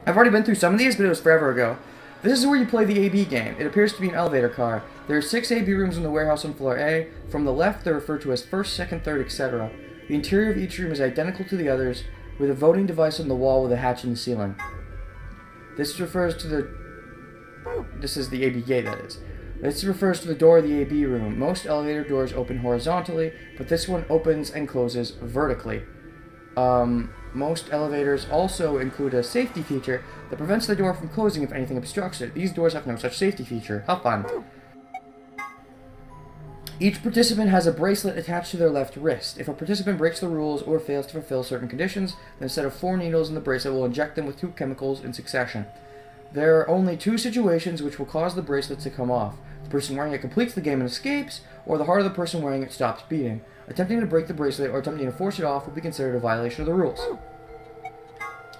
I've already been through some of these, but it was forever ago. This is where you play the AB game. It appears to be an elevator car. There are 6 AB rooms in the warehouse on floor A. From the left, they're referred to as first, second, third, etc. The interior of each room is identical to the others, with a voting device on the wall with a hatch in the ceiling. This refers to the... This is the AB gate, that is. This refers to the door of the AB room. Most elevator doors open horizontally, but this one opens and closes vertically. Most elevators also include a safety feature that prevents the door from closing if anything obstructs it. These doors have no such safety feature. How fun. Each participant has a bracelet attached to their left wrist. If a participant breaks the rules or fails to fulfill certain conditions, then a set of 4 needles in the bracelet will inject them with 2 chemicals in succession. There are only 2 situations which will cause the bracelet to come off. The person wearing it completes the game and escapes, or the heart of the person wearing it stops beating. Attempting to break the bracelet or attempting to force it off will be considered a violation of the rules.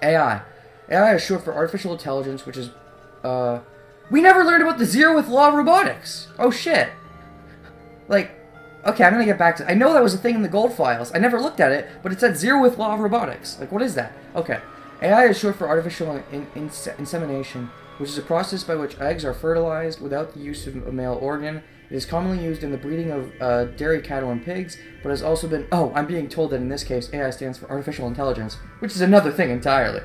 AI. AI is short for artificial intelligence, which is, We never learned about the zeroth law of robotics! Oh shit. Like, okay, I'm gonna get back to... I know that was a thing in the gold files. I never looked at it, but it said zeroth law of robotics. Like, what is that? Okay. AI is short for artificial insemination, which is a process by which eggs are fertilized without the use of a male organ. It is commonly used in the breeding of dairy cattle and pigs, but has also been... Oh, I'm being told that in this case, AI stands for artificial intelligence, which is another thing entirely.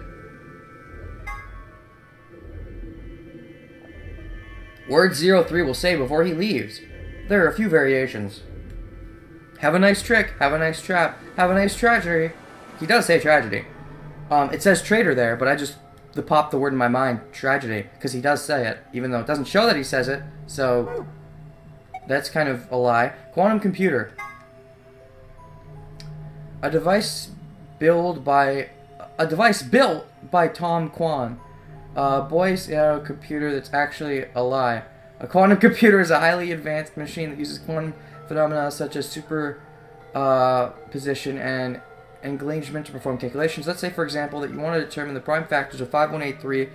Word 03 will say before he leaves. There are a few variations. Have a nice trick, have a nice trap, have a nice tragedy. He does say tragedy. It says traitor there, but I just popped the word in my mind, tragedy, because he does say it, even though it doesn't show that he says it, so that's kind of a lie. Quantum computer. A device built by Tom Quan. Boy's computer that's actually a lie. A quantum computer is a highly advanced machine that uses quantum phenomena such as superposition and engagement to perform calculations. Let's say, for example, that you want to determine the prime factors of 5183.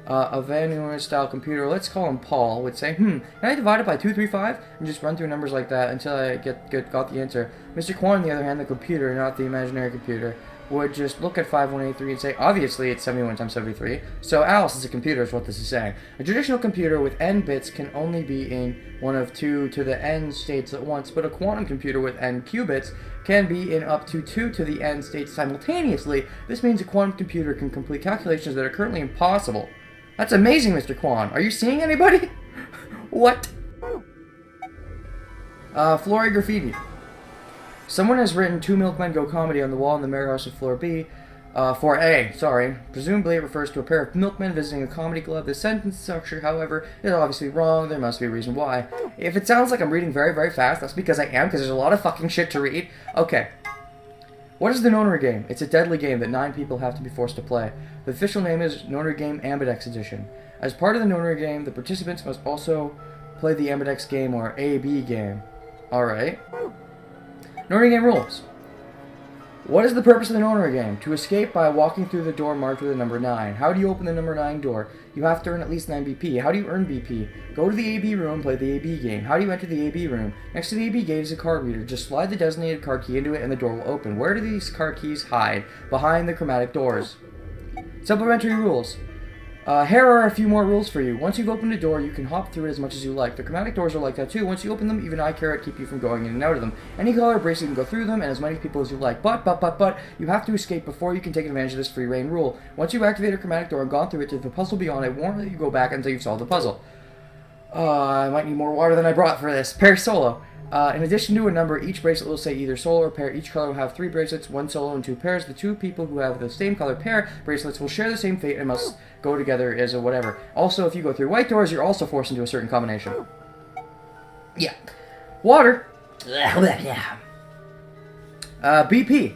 A Van Neumann-style computer, let's call him Paul, would say, can I divide it by 235? And just run through numbers like that until I got the answer. Mr. Quan, on the other hand, the computer, not the imaginary computer, would just look at 5183 and say, obviously it's 71 times 73, so Alice is a computer is what this is saying. A traditional computer with n bits can only be in one of 2 to the n states at once, but a quantum computer with n qubits can be in up to 2 to the n states simultaneously. This means a quantum computer can complete calculations that are currently impossible. That's amazing, Mr. Quan. Are you seeing anybody? What? Floor graffiti. Someone has written 2 Milkmen Go comedy on the wall in the mirror house of floor B. Floor A, sorry. Presumably it refers to a pair of milkmen visiting a comedy club. The sentence structure, however, is obviously wrong. There must be a reason why. If it sounds like I'm reading very, very fast, that's because I am, because there's a lot of fucking shit to read. Okay. What is the Nonary game? It's a deadly game that 9 people have to be forced to play. The official name is Nonary Game Ambidex Edition. As part of the Nonary game, the participants must also play the Ambidex game or AB game. Alright. Nonary game rules. What is the purpose of the Nonary game? To escape by walking through the door marked with the number 9. How do you open the number 9 door? You have to earn at least 9 BP. How do you earn BP? Go to the AB room and play the AB game. How do you enter the AB room? Next to the AB gate is a card reader. Just slide the designated card key into it and the door will open. Where do these card keys hide? Behind the chromatic doors. Supplementary rules. Here are a few more rules for you. Once you've opened a door, you can hop through it as much as you like. The chromatic doors are like that too. Once you open them, even iCarrot keep you from going in and out of them. Any color bracelet can go through them, and as many people as you like. But, you have to escape before you can take advantage of this free reign rule. Once you activate a chromatic door and gone through it to the puzzle beyond it, won't let you go back until you've solved the puzzle. I might need more water than I brought for this. Pair solo. In addition to a number, each bracelet will say either solo or pair. Each color will have 3 bracelets, 1 solo and 2 pairs. The 2 people who have the same color pair bracelets will share the same fate and must go together as a whatever. Also, if you go through white doors, you're also forced into a certain combination. Yeah. Water. BP.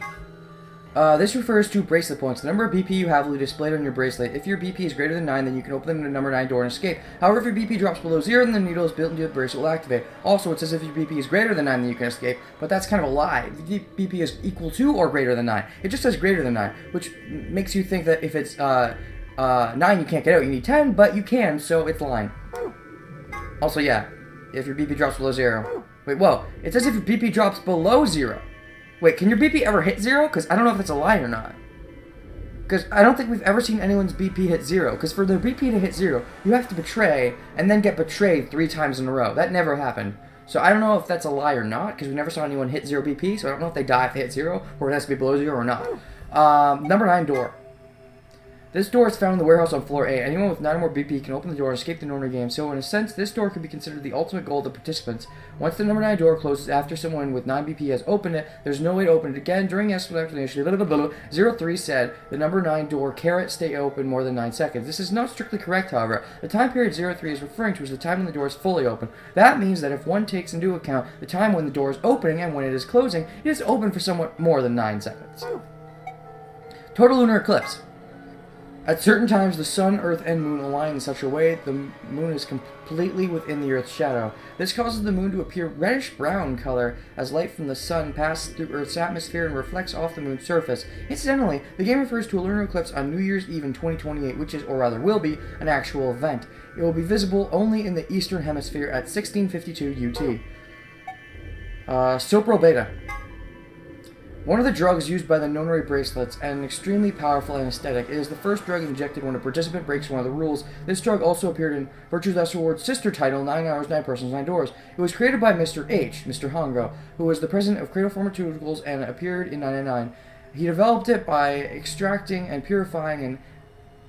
This refers to bracelet points. The number of BP you have will be displayed on your bracelet. If your BP is greater than 9, then you can open the number 9 door and escape. However, if your BP drops below 0, then the needle is built into the bracelet will activate. Also, it says if your BP is greater than 9, then you can escape, but that's kind of a lie. The BP is equal to or greater than 9. It just says greater than 9, which makes you think that if it's 9, you can't get out. You need 10, but you can, so it's lying. Also, yeah, if your BP drops below 0. Wait, whoa. It says if your BP drops below 0. Wait, can your BP ever hit 0? Because I don't know if it's a lie or not. Because I don't think we've ever seen anyone's BP hit 0. Because for their BP to hit 0, you have to betray and then get betrayed 3 times in a row. That never happened. So I don't know if that's a lie or not, because we never saw anyone hit 0 BP, so I don't know if they die if they hit 0, or it has to be below 0 or not. Number 9 door. This door is found in the warehouse on floor A. Anyone with 9 or more BP can open the door and escape the Nonary game, so in a sense, this door could be considered the ultimate goal of the participants. Once the number 9 door closes after someone with 9 BP has opened it, there's no way to open it again. During the explanation, 03 said the number 9 door carrot stay open more than 9 seconds. This is not strictly correct, however. The time period 03 is referring to is the time when the door is fully open. That means that if one takes into account the time when the door is opening and when it is closing, it is open for somewhat more than 9 seconds. Total lunar eclipse. At certain times, the sun, earth, and moon align in such a way the moon is completely within the earth's shadow. This causes the moon to appear reddish-brown color as light from the sun passes through earth's atmosphere and reflects off the moon's surface. Incidentally, the game refers to a lunar eclipse on New Year's Eve in 2028, which is, or rather will be, an actual event. It will be visible only in the eastern hemisphere at 1652 UT. Sopro Beta. One of the drugs used by the Nonary bracelets, and an extremely powerful anesthetic, it is the first drug injected when a participant breaks one of the rules. This drug also appeared in Virtue's Lesser Ward's sister title, 9 Hours, 9 Persons, 9 Doors. It was created by Mr. H, Mr. Hongo, who was the president of Cradle Pharmaceuticals and appeared in 999. He developed it by extracting and purifying an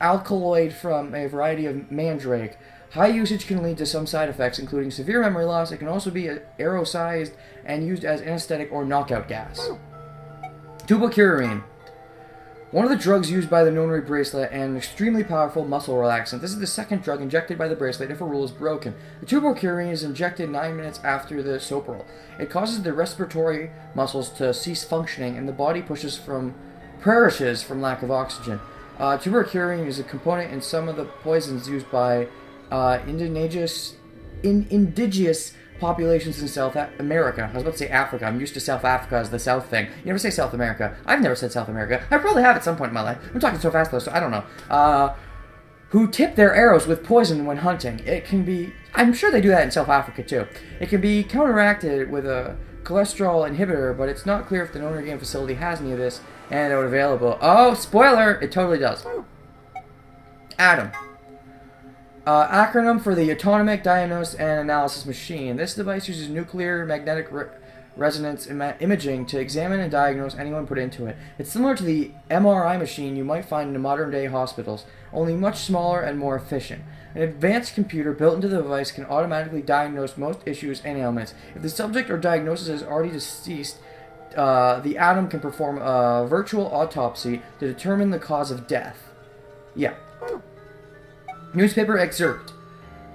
alkaloid from a variety of mandrake. High usage can lead to some side effects, including severe memory loss. It can also be aerosolized and used as anesthetic or knockout gas. Tubocurarine. One of the drugs used by the Nonary bracelet and an extremely powerful muscle relaxant. This is the second drug injected by the bracelet if a rule is broken. The tubocurarine is injected 9 minutes after the Sopril. It causes the respiratory muscles to cease functioning and the body perishes from lack of oxygen. Tubocurarine is a component in some of the poisons used by indigenous populations in South America. I was about to say Africa. I'm used to South Africa as the South thing. You never say South America. I've never said South America. I probably have at some point in my life. I'm talking so fast though, so I don't know. Who tip their arrows with poison when hunting. It can be... I'm sure they do that in South Africa too. It can be counteracted with a cholesterol inhibitor, but it's not clear if the Nonary game facility has any of this and are available. Oh, spoiler! It totally does. Atom. Acronym for the Autonomic Diagnosis and Analysis Machine. This device uses nuclear magnetic resonance imaging to examine and diagnose anyone put into it. It's similar to the MRI machine you might find in modern-day hospitals, only much smaller and more efficient. An advanced computer built into the device can automatically diagnose most issues and ailments. If the subject or diagnosis is already deceased, the Atom can perform a virtual autopsy to determine the cause of death. Yeah. Newspaper excerpt.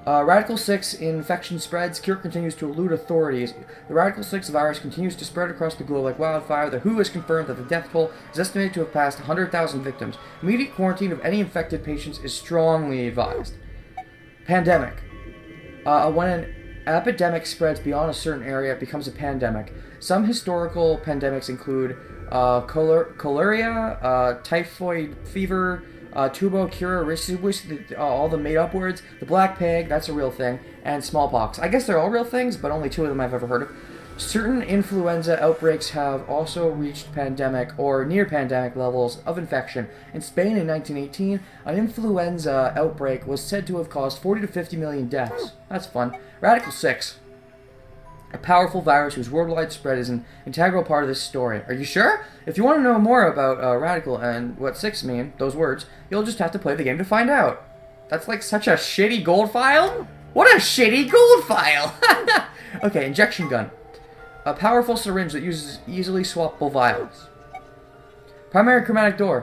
Radical 6 infection spreads. Cure continues to elude authorities. The Radical 6 virus continues to spread across the globe like wildfire. The WHO has confirmed that the death toll is estimated to have passed 100,000 victims. Immediate quarantine of any infected patients is strongly advised. Pandemic. When an epidemic spreads beyond a certain area, it becomes a pandemic. Some historical pandemics include cholera, typhoid fever, tuberculosis, all the made-up words, the Black Plague, that's a real thing, and smallpox. I guess they're all real things, but only 2 of them I've ever heard of. Certain influenza outbreaks have also reached pandemic or near-pandemic levels of infection. In Spain in 1918, an influenza outbreak was said to have caused 40 to 50 million deaths. That's fun. Radical 6. A powerful virus whose worldwide spread is an integral part of this story. Are you sure? If you want to know more about Radical and what 6 mean, those words, you'll just have to play the game to find out. That's like such a shitty gold file? What a shitty gold file! Okay, injection gun. A powerful syringe that uses easily swappable vials. Primary chromatic door.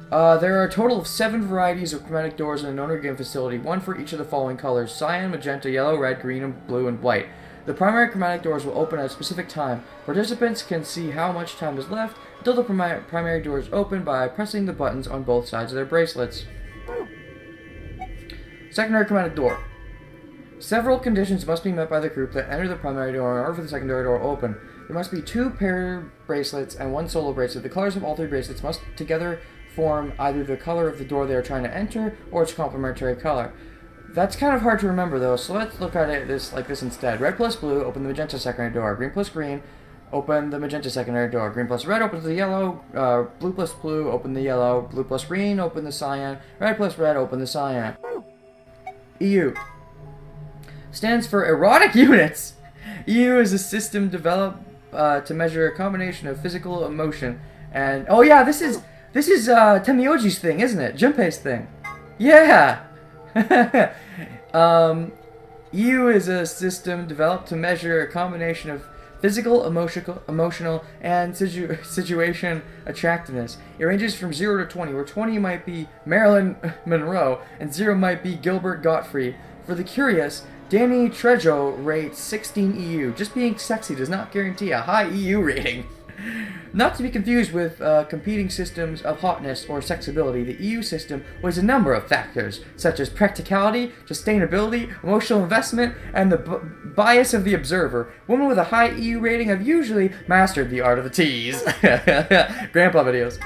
There are a total of 7 varieties of chromatic doors in a Nonary game facility, 1 for each of the following colors: cyan, magenta, yellow, red, green, and blue, and white. The primary chromatic doors will open at a specific time. Participants can see how much time is left until the primary doors open by pressing the buttons on both sides of their bracelets. Secondary chromatic door. Several conditions must be met by the group that enter the primary door in order for the secondary door to open. There must be 2 pair bracelets and 1 solo bracelet. The colors of all 3 bracelets must together form either the color of the door they are trying to enter or its complementary color. That's kind of hard to remember though, so let's look at it like this instead. Red plus blue, open the magenta secondary door. Green plus green, Open the magenta secondary door. Green plus red opens the yellow. Blue plus blue, open the yellow. Blue plus green, open the cyan. Red plus red, open the cyan. EU stands for erotic units. EU is a system developed to measure a combination of physical emotion and... Oh yeah, this is Temioji's thing, isn't it? Junpei's thing. Yeah! EU is a system developed to measure a combination of physical, emotional, and situation attractiveness. It ranges from 0 to 20, where 20 might be Marilyn Monroe, and 0 might be Gilbert Gottfried. For the curious, Danny Trejo rates 16 EU. Just being sexy does not guarantee a high EU rating. Not to be confused with competing systems of hotness or sexability, the EU system weighs a number of factors, such as practicality, sustainability, emotional investment, and the bias of the observer. Women with a high EU rating have usually mastered the art of the tease. Grandpa videos.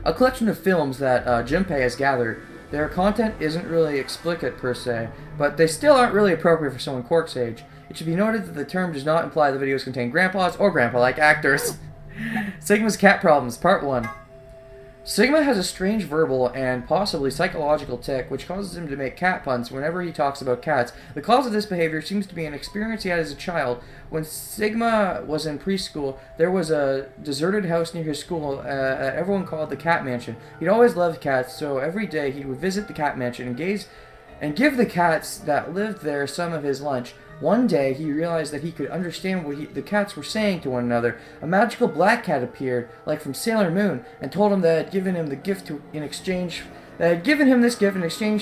A collection of films that Junpei has gathered. Their content isn't really explicit per se, but they still aren't really appropriate for someone Quark's age. It should be noted that the term does not imply the videos contain grandpas or grandpa-like actors. Sigma's cat problems, part 1. Sigma has a strange verbal and possibly psychological tic which causes him to make cat puns whenever he talks about cats. The cause of this behavior seems to be an experience he had as a child. When Sigma was in preschool, there was a deserted house near his school that everyone called the Cat Mansion. He'd always loved cats, so every day he would visit the Cat Mansion and give the cats that lived there some of his lunch. One day, he realized that he could understand what the cats were saying to one another. A magical black cat appeared, like from Sailor Moon, and told him that it had given him this gift in exchange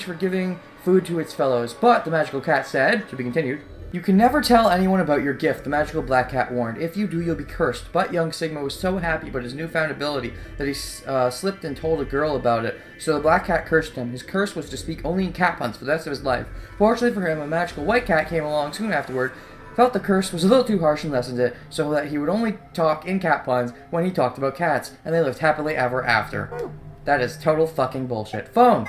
for giving food to its fellows. But the magical cat said, to be continued, "You can never tell anyone about your gift," the magical black cat warned. "If you do, you'll be cursed." But young Sigma was so happy about his newfound ability that he slipped and told a girl about it. So the black cat cursed him. His curse was to speak only in cat puns for the rest of his life. Fortunately for him, a magical white cat came along soon afterward, felt the curse was a little too harsh and lessened it, so that he would only talk in cat puns when he talked about cats, and they lived happily ever after. That is total fucking bullshit. Phone!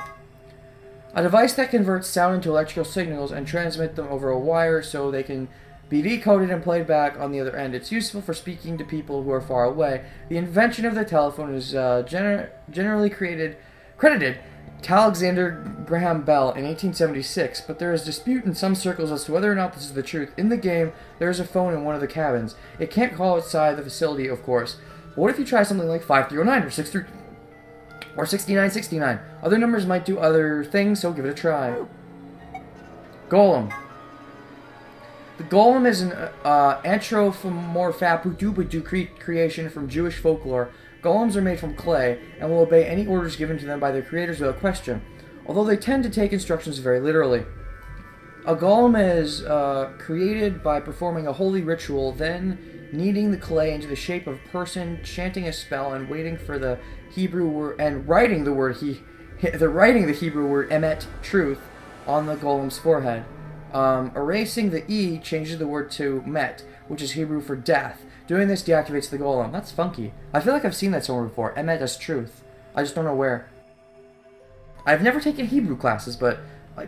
A device that converts sound into electrical signals and transmits them over a wire so they can be decoded and played back on the other end. It's useful for speaking to people who are far away. The invention of the telephone is generally credited to Alexander Graham Bell in 1876, but there is dispute in some circles as to whether or not this is the truth. In the game, there is a phone in one of the cabins. It can't call outside the facility, of course. But what if you try something like 5309 or 6969? Other numbers might do other things, so give it a try. Golem. The golem is an anthropomorphic creation from Jewish folklore. Golems are made from clay and will obey any orders given to them by their creators without question, although they tend to take instructions very literally. A golem is created by performing a holy ritual, then kneading the clay into the shape of a person, chanting a spell, and waiting for the Hebrew word and writing the Hebrew word emet, truth, on the golem's forehead. Erasing the E changes the word to met, which is Hebrew for death. Doing this deactivates the golem. That's funky. I feel like I've seen that somewhere before. Emet as truth. I just don't know where. I've never taken Hebrew classes, but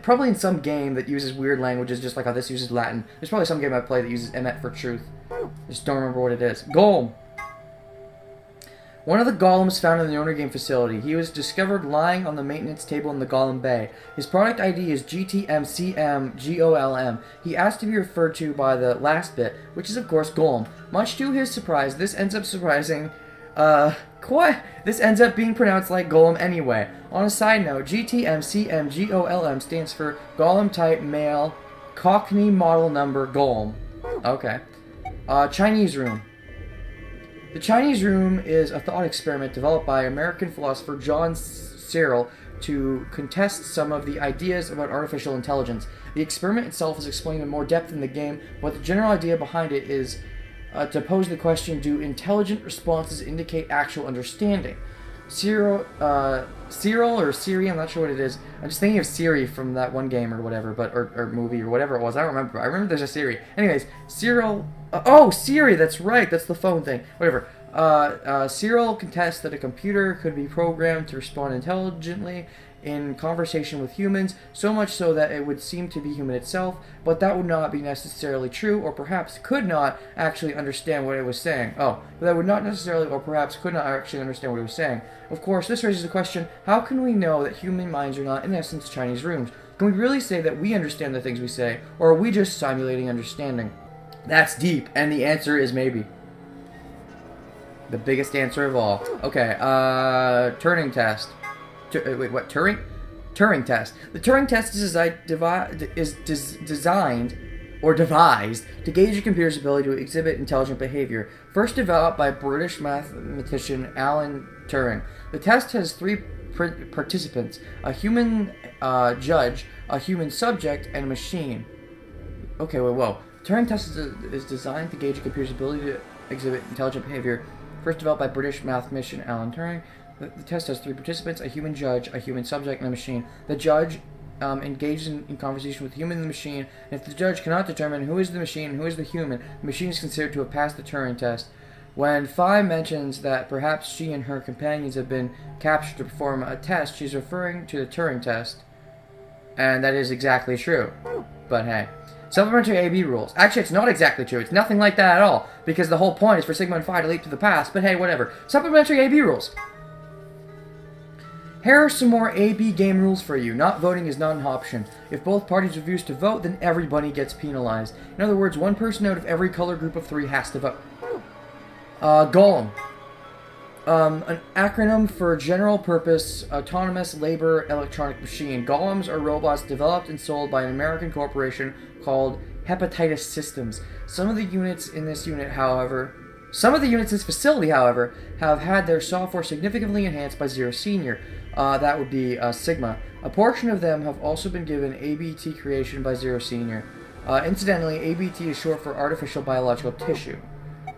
probably in some game that uses weird languages, just like how this uses Latin. There's probably some game I play that uses emet for truth. I just don't remember what it is. Golem. One of the golems found in the Owner Game facility. He was discovered lying on the maintenance table in the Golem Bay. His product ID is GTMCMGOLM. He asked to be referred to by the last bit, which is of course Golem. Much to his surprise, this ends up being pronounced like Golem anyway. On a side note, GTMCMGOLM stands for Golem Type Male Cockney Model Number Golem. Okay. Chinese Room. The Chinese Room is a thought experiment developed by American philosopher John Searle to contest some of the ideas about artificial intelligence. The experiment itself is explained in more depth in the game, but the general idea behind it is to pose the question, do intelligent responses indicate actual understanding? Cyril or Siri, I'm not sure what it is. I'm just thinking of Siri from that one game or whatever, or movie or whatever it was. I don't remember. I remember there's a Siri. Anyways, Cyril. Oh, Siri. That's right. That's the phone thing. Whatever. Cyril contests that a computer could be programmed to respond intelligently in conversation with humans, so much so that it would seem to be human itself, but that would not be necessarily true, or perhaps could not actually understand what it was saying. Oh, but that would not necessarily, or perhaps could not actually understand what it was saying. Of course, this raises the question, how can we know that human minds are not, in essence, Chinese rooms? Can we really say that we understand the things we say, or are we just simulating understanding? That's deep, and the answer is maybe. The biggest answer of all. Okay, Turing test. Wait, what? Turing test. The Turing test is designed or devised to gauge a computer's ability to exhibit intelligent behavior. First developed by British mathematician Alan Turing. The test has 3 participants: a human judge, a human subject, and a machine. Okay, whoa. Turing test is designed to gauge a computer's ability to exhibit intelligent behavior. First developed by British mathematician Alan Turing. The test has 3 participants: a human judge, a human subject, and a machine. The judge engages in conversation with the human and the machine, and if the judge cannot determine who is the machine and who is the human, the machine is considered to have passed the Turing test. When Phi mentions that perhaps she and her companions have been captured to perform a test, she's referring to the Turing test. And that is exactly true. But hey. Supplementary AB rules. Actually, it's not exactly true. It's nothing like that at all, because the whole point is for Sigma and Phi to leap to the past, but hey, whatever. Supplementary AB rules. Here are some more AB game rules for you. Not voting is not an option. If both parties refuse to vote, then everybody gets penalized. In other words, one person out of every color group of 3 has to vote. Golem. An acronym for General Purpose Autonomous Labor Electronic Machine. Golems are robots developed and sold by an American corporation called Hepatitis Systems. Some of the units in this facility, however, have had their software significantly enhanced by Zero Senior. That would be Sigma. A portion of them have also been given ABT creation by Zero Senior. Incidentally, ABT is short for Artificial Biological Tissue.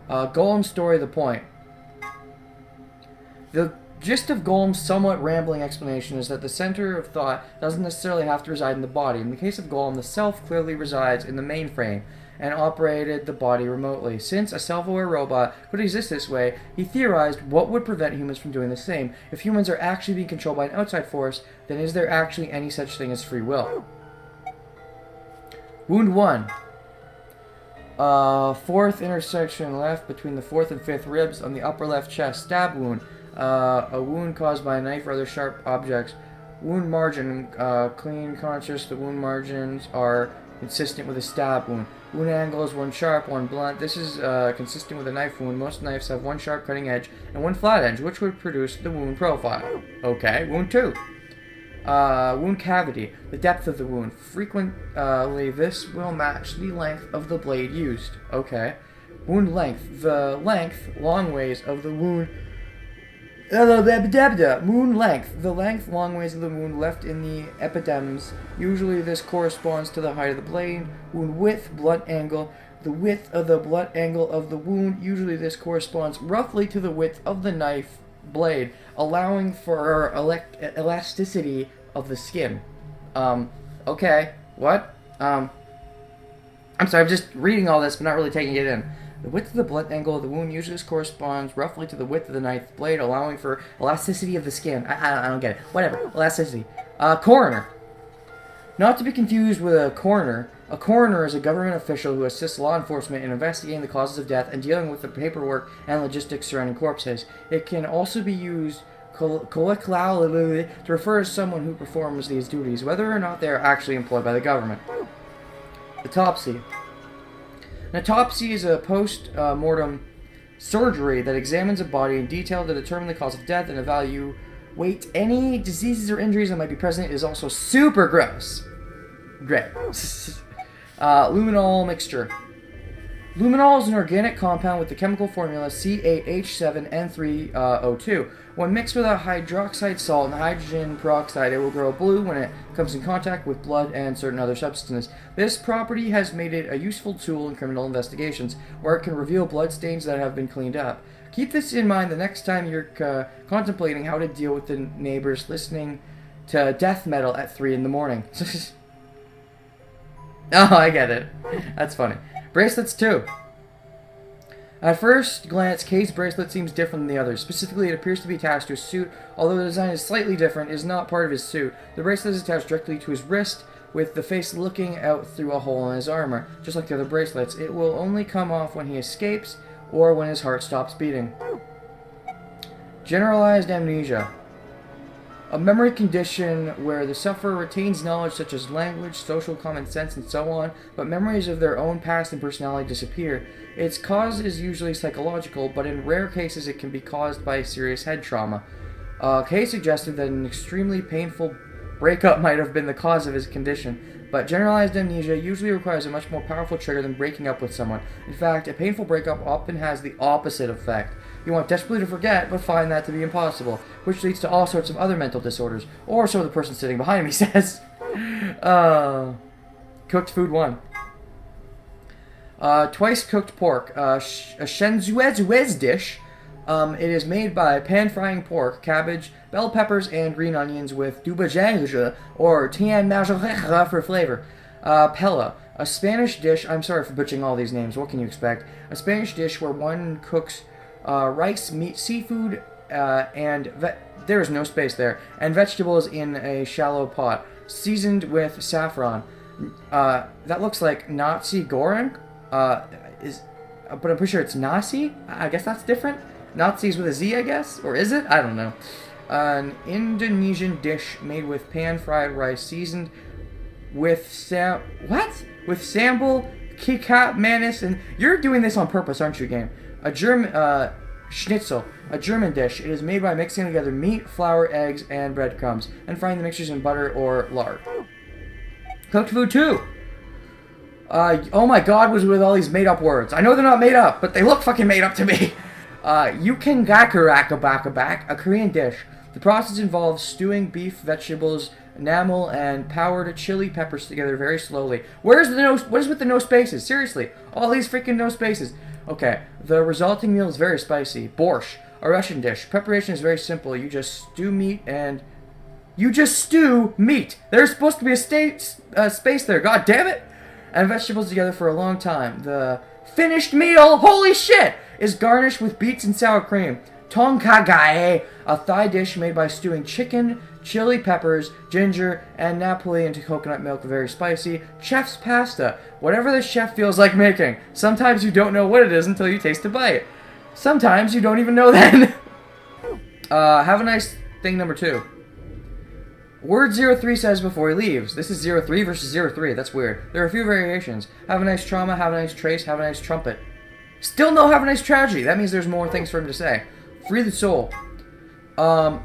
Golem story, the point. The gist of Golem's somewhat rambling explanation is that the center of thought doesn't necessarily have to reside in the body. In the case of Golem, the self clearly resides in the mainframe and operated the body remotely. Since a self-aware robot could exist this way, he theorized what would prevent humans from doing the same. If humans are actually being controlled by an outside force, then is there actually any such thing as free will? Wound 1. 4th intersection left between the 4th and 5th ribs on the upper left chest. Stab wound. A wound caused by a knife or other sharp objects. Wound margin, clean, conscious. The wound margins are consistent with a stab wound. Wound angle is 1 sharp, 1 blunt. This is consistent with a knife wound. Most knives have 1 sharp cutting edge and 1 flat edge, which would produce the wound profile. Okay, wound 2. Wound cavity, the depth of the wound. Frequently, this will match the length of the blade used. Okay. Wound length, the length, long ways of the wound. Wound length, the length, long ways of the wound left in the epidermis. Usually this corresponds to the height of the blade. Wound width, blunt angle, the width of the blunt angle of the wound. Usually this corresponds roughly to the width of the knife blade, allowing for elasticity of the skin. Okay, what? I'm sorry, I'm just reading all this, but not really taking it in. The width of the blunt angle of the wound usually corresponds roughly to the width of the knife blade, allowing for elasticity of the skin. I don't get it. Whatever. Elasticity. Coroner. Not to be confused with a coroner. A coroner is a government official who assists law enforcement in investigating the causes of death and dealing with the paperwork and logistics surrounding corpses. It can also be used colloquially to refer to someone who performs these duties, whether or not they are actually employed by the government. Autopsy. An autopsy is a post-mortem surgery that examines a body in detail to determine the cause of death and evaluate any diseases or injuries that might be present. It is also super gross. Great. Luminol mixture. Luminol is an organic compound with the chemical formula C8H7N3O2. When mixed with a hydroxide salt and hydrogen peroxide, it will grow blue when it comes in contact with blood and certain other substances. This property has made it a useful tool in criminal investigations, where it can reveal blood stains that have been cleaned up. Keep this in mind the next time you're contemplating how to deal with the neighbors listening to death metal at 3 in the morning. Oh, I get it. That's funny. Bracelets 2. At first glance, K's bracelet seems different than the others. Specifically, it appears to be attached to his suit. Although the design is slightly different, it is not part of his suit. The bracelet is attached directly to his wrist, with the face looking out through a hole in his armor. Just like the other bracelets, it will only come off when he escapes or when his heart stops beating. Generalized amnesia. A memory condition where the sufferer retains knowledge such as language, social common sense, and so on, but memories of their own past and personality disappear. Its cause is usually psychological, but in rare cases it can be caused by serious head trauma. Kay suggested that an extremely painful breakup might have been the cause of his condition, but generalized amnesia usually requires a much more powerful trigger than breaking up with someone. In fact, a painful breakup often has the opposite effect. You want desperately to forget, but find that to be impossible, which leads to all sorts of other mental disorders, or so the person sitting behind me says. Cooked food 1. Twice cooked pork, a shenzhuez dish. It is made by pan-frying pork, cabbage, bell peppers, and green onions with dubajange or tien marjorie for flavor. Pella, a Spanish dish. I'm sorry for butchering all these names. What can you expect? A Spanish dish where one cooks rice, meat, seafood, and there is no space there, and vegetables in a shallow pot, seasoned with saffron. That looks like Nazi goreng. But I'm pretty sure it's nasi. I guess that's different. Nazis with a Z, I guess? Or is it? I don't know. An Indonesian dish made with pan-fried rice seasoned with with sambal, kikap, manis, and you're doing this on purpose, aren't you, game? A German, schnitzel, a German dish. It is made by mixing together meat, flour, eggs, and breadcrumbs, and frying the mixtures in butter or lard. Cooked food 2. Oh my god, was with all these made-up words. I know they're not made up, but they look fucking made up to me. Yukengakurakabakabak, a Korean dish. The process involves stewing beef, vegetables, enamel, and powdered chili peppers together very slowly. What is with the no spaces? Seriously, all these freaking no spaces. Okay, the resulting meal is very spicy. Borscht, a Russian dish. Preparation is very simple. You just stew meat. There's supposed to be a space there. God damn it! And vegetables together for a long time. The finished meal, holy shit, is garnished with beets and sour cream. Tonkagae, a Thai dish made by stewing chicken, chili peppers, ginger, and napoli into coconut milk, very spicy. Chef's pasta, whatever the chef feels like making. Sometimes you don't know what it is until you taste a bite. Sometimes you don't even know then. Have a nice thing number 2. Word 03 says before he leaves. This is 03 versus 03. That's weird. There are a few variations. Have a nice trauma, have a nice trace, have a nice trumpet. Still no have a nice tragedy. That means there's more things for him to say. Free the soul. An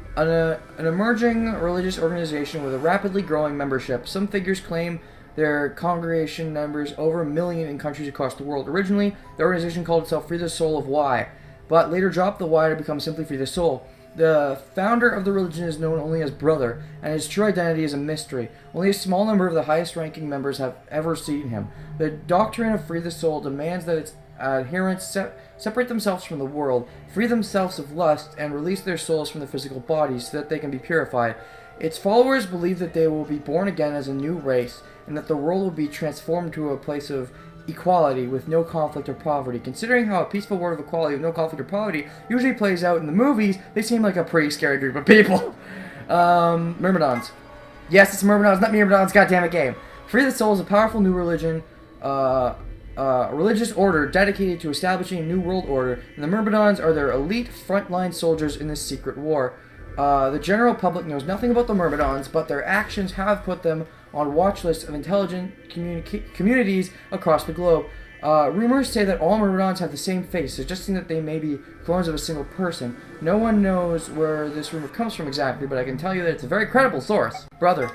emerging religious organization with a rapidly growing membership. Some figures claim their congregation numbers over 1 million in countries across the world. Originally, the organization called itself Free the Soul of Y, but later dropped the Y to become simply Free the Soul. The founder of the religion is known only as Brother, and his true identity is a mystery. Only a small number of the highest-ranking members have ever seen him. The doctrine of Free the Soul demands that its adherents separate themselves from the world, free themselves of lust, and release their souls from the physical bodies so that they can be purified. Its followers believe that they will be born again as a new race, and that the world will be transformed to a place of equality with no conflict or poverty. Considering how a peaceful world of equality with no conflict or poverty usually plays out in the movies, they seem like a pretty scary group of people. Myrmidons. Yes, it's Myrmidons, not Myrmidons, goddammit game. Free the Soul is a powerful new religion, a religious order dedicated to establishing a new world order, and the Myrmidons are their elite frontline soldiers in this secret war. The general public knows nothing about the Myrmidons, but their actions have put them on watch lists of intelligent communities across the globe. Rumors say that all Myrmidons have the same face, suggesting that they may be clones of a single person. No one knows where this rumor comes from exactly, but I can tell you that it's a very credible source. Brother.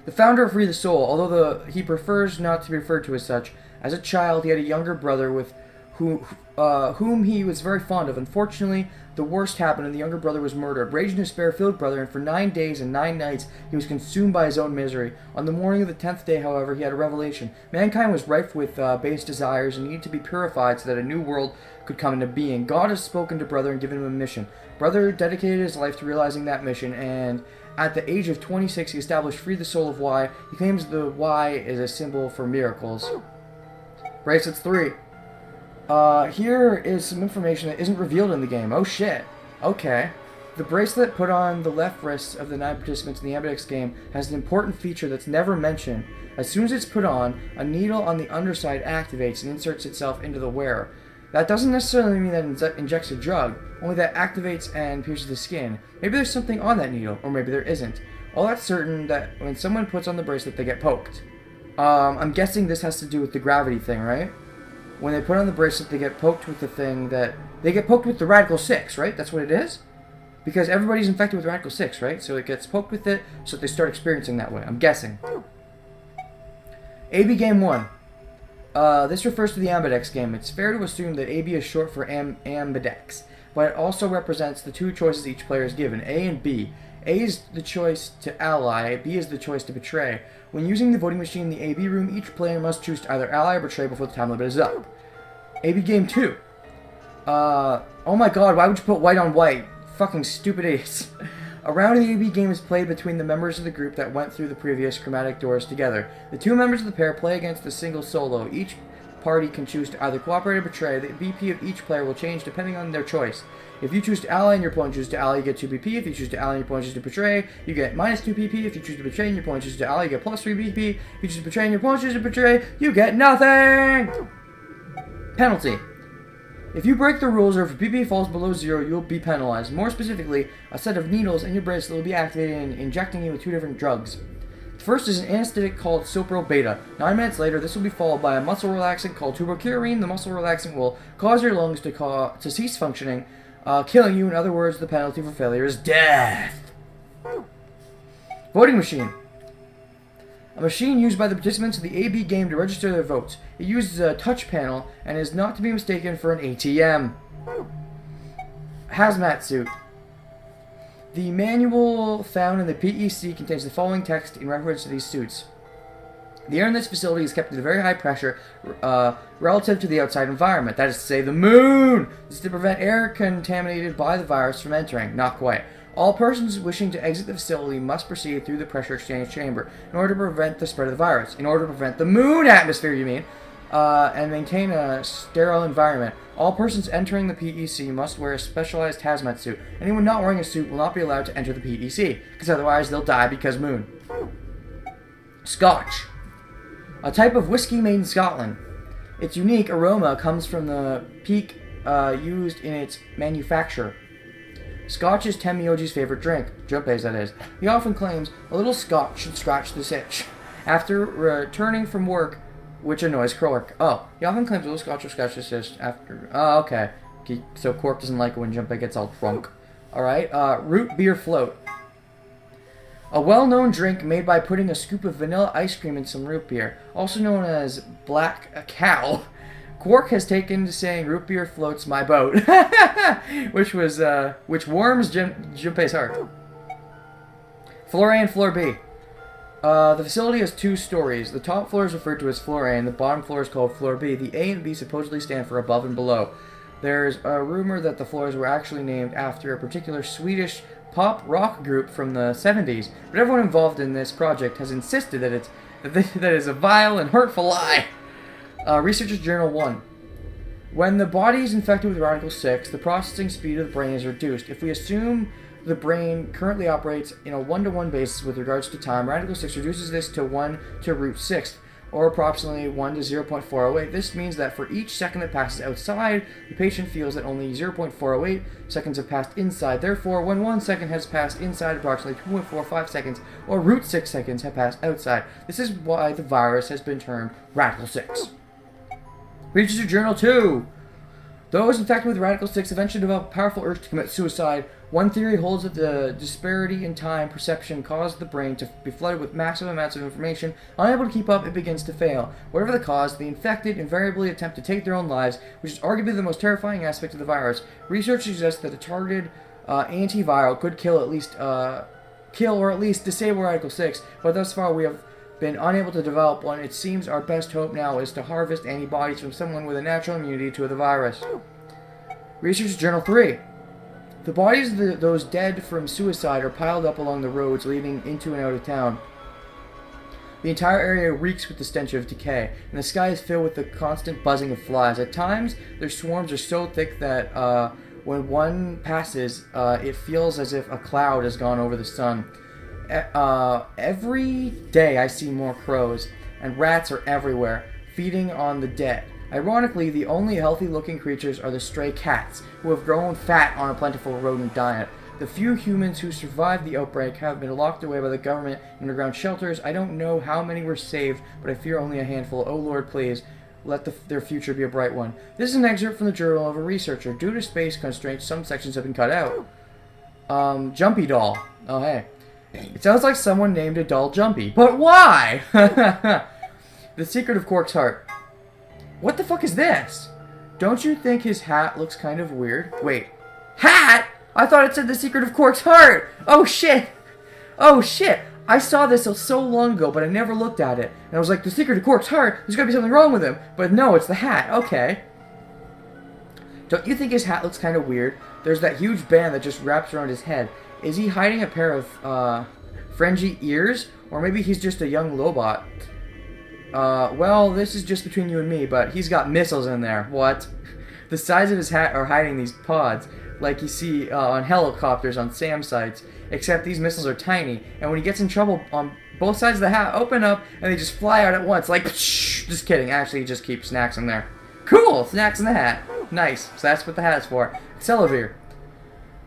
The founder of Free the Soul, although he prefers not to be referred to as such. As a child, he had a younger brother with whom he was very fond of. Unfortunately, the worst happened and the younger brother was murdered. Rage and despair filled brother, and for 9 days and 9 nights he was consumed by his own misery. On the morning of the 10th day, however, he had a revelation. Mankind was rife with base desires and needed to be purified so that a new world could come into being. God has spoken to brother and given him a mission. Brother dedicated his life to realizing that mission, and at the age of 26 he established Free the Soul of Y. He claims the Y is a symbol for miracles. Bracelets 3. Here is some information that isn't revealed in the game. Oh shit. Okay. The bracelet put on the left wrists of the 9 participants in the Ambidex game has an important feature that's never mentioned. As soon as it's put on, a needle on the underside activates and inserts itself into the wearer. That doesn't necessarily mean that it injects a drug, only that activates and pierces the skin. Maybe there's something on that needle, or maybe there isn't. All that's certain that when someone puts on the bracelet, they get poked. I'm guessing this has to do with the gravity thing, right? When they put on the bracelet, they get poked with the thing that... They get poked with the Radical 6, right? That's what it is? Because everybody's infected with Radical 6, right? So it gets poked with it, so they start experiencing that way. I'm guessing. AB Game 1. This refers to the Ambidex game. It's fair to assume that AB is short for Ambidex, but it also represents the 2 choices each player is given, A and B. A is the choice to ally, B is the choice to betray. When using the voting machine in the AB room, each player must choose to either ally or betray before the time limit is up. AB Game 2. Oh my god, why would you put white on white? Fucking stupid idiots. A round of the AB game is played between the members of the group that went through the previous chromatic doors together. The 2 members of the pair play against a single solo. Each party can choose to either cooperate or betray. The BP of each player will change depending on their choice. If you choose to ally and your opponent chooses to ally, you get 2 BP. If you choose to ally and your opponent chooses to betray, you get minus 2 BP. If you choose to betray and your opponent chooses to ally, you get plus 3 BP. If you choose to betray and your opponent chooses to betray, you get nothing! Penalty. If you break the rules or if BP falls below 0, you will be penalized. More specifically, a set of needles in your bracelet will be activated and injecting you with 2 different drugs. The first is an anesthetic called Sopro Beta. 9 minutes later, this will be followed by a muscle relaxant called Tubercularine. The muscle relaxant will cause your lungs to cease functioning, killing you. In other words, the penalty for failure is death. Voting machine. A machine used by the participants of the AB game to register their votes. It uses a touch panel and is not to be mistaken for an ATM. Hazmat suit. The manual found in the PEC contains the following text in reference to these suits. The air in this facility is kept at a very high pressure relative to the outside environment. That is to say, the moon! This is to prevent air contaminated by the virus from entering. Not quite. All persons wishing to exit the facility must proceed through the pressure exchange chamber in order to prevent the spread of the virus. In order to prevent the moon atmosphere, you mean, and maintain a sterile environment. All persons entering the PEC must wear a specialized hazmat suit. Anyone not wearing a suit will not be allowed to enter the PEC, because otherwise they'll die because moon. Scotch. A type of whiskey made in Scotland. Its unique aroma comes from the peak used in its manufacture. Scotch is Temioji's favorite drink. Junpei's, that is. He often claims, a little scotch should scratch this itch. After returning from work, which annoys Quark. Oh, he often claims a little scotch will scratch this itch after... Oh, okay. So Quark doesn't like it when Junpei gets all drunk. Alright, root beer float. A well-known drink made by putting a scoop of vanilla ice cream in some root beer, also known as black cow. Quark has taken to saying root beer floats my boat, which warms Junpei's heart. Floor A and Floor B. The facility has 2 stories. The top floor is referred to as Floor A, and the bottom floor is called Floor B. The A and B supposedly stand for above and below. There's a rumor that the floors were actually named after a particular Swedish pop rock group from the 70s, but everyone involved in this project has insisted that that is a vile and hurtful lie. Researcher's Journal 1. When the body is infected with Radical 6, the processing speed of the brain is reduced. If we assume the brain currently operates in a 1-to-1 basis with regards to time, Radical 6 reduces this to 1 to root 6, or approximately 1 to 0.408. This means that for each second that passes outside, the patient feels that only 0.408 seconds have passed inside. Therefore, when 1 second has passed inside, approximately 2.45 seconds, or root 6 seconds have passed outside. This is why the virus has been termed Radical 6. Researcher Journal 2. Those infected with Radical 6 eventually develop a powerful urge to commit suicide. One theory holds that the disparity in time perception caused the brain to be flooded with massive amounts of information. Unable to keep up, it begins to fail. Whatever the cause, the infected invariably attempt to take their own lives, which is arguably the most terrifying aspect of the virus. Research suggests that a targeted antiviral could kill or at least disable Radical 6, but thus far we have been unable to develop one. It seems our best hope now is to harvest antibodies from someone with a natural immunity to the virus. Research Journal 3. The bodies of those dead from suicide are piled up along the roads leading into and out of town. The entire area reeks with the stench of decay, and the sky is filled with the constant buzzing of flies. At times, their swarms are so thick that when one passes, it feels as if a cloud has gone over the sun. Every day I see more crows, and rats are everywhere, feeding on the dead. Ironically, the only healthy-looking creatures are the stray cats, who have grown fat on a plentiful rodent diet. The few humans who survived the outbreak have been locked away by the government in underground shelters. I don't know how many were saved, but I fear only a handful. Oh Lord, please, let their future be a bright one. This is an excerpt from the journal of a researcher. Due to space constraints, some sections have been cut out. Jumpy doll. Oh, hey. It sounds like someone named a doll Jumpy. But why? The Secret of Quark's Heart. What the fuck is this? Don't you think his hat looks kind of weird? Wait. Hat? I thought it said The Secret of Quark's Heart! Oh shit! Oh shit! I saw this so long ago, but I never looked at it. And I was like, The Secret of Quark's Heart? There's gotta be something wrong with him. But no, it's the hat. Okay. Don't you think his hat looks kind of weird? There's that huge band that just wraps around his head. Is he hiding a pair of, fringy ears? Or maybe he's just a young Lobot. Well, this is just between you and me, but he's got missiles in there. What? The sides of his hat are hiding these pods, like you see on helicopters on SAM sites, except these missiles are tiny, and when he gets in trouble, on both sides of the hat open up, and they just fly out at once, like, just kidding, actually he just keeps snacks in there. Cool! Snacks in the hat. Nice. So that's what the hat is for. Accelavir.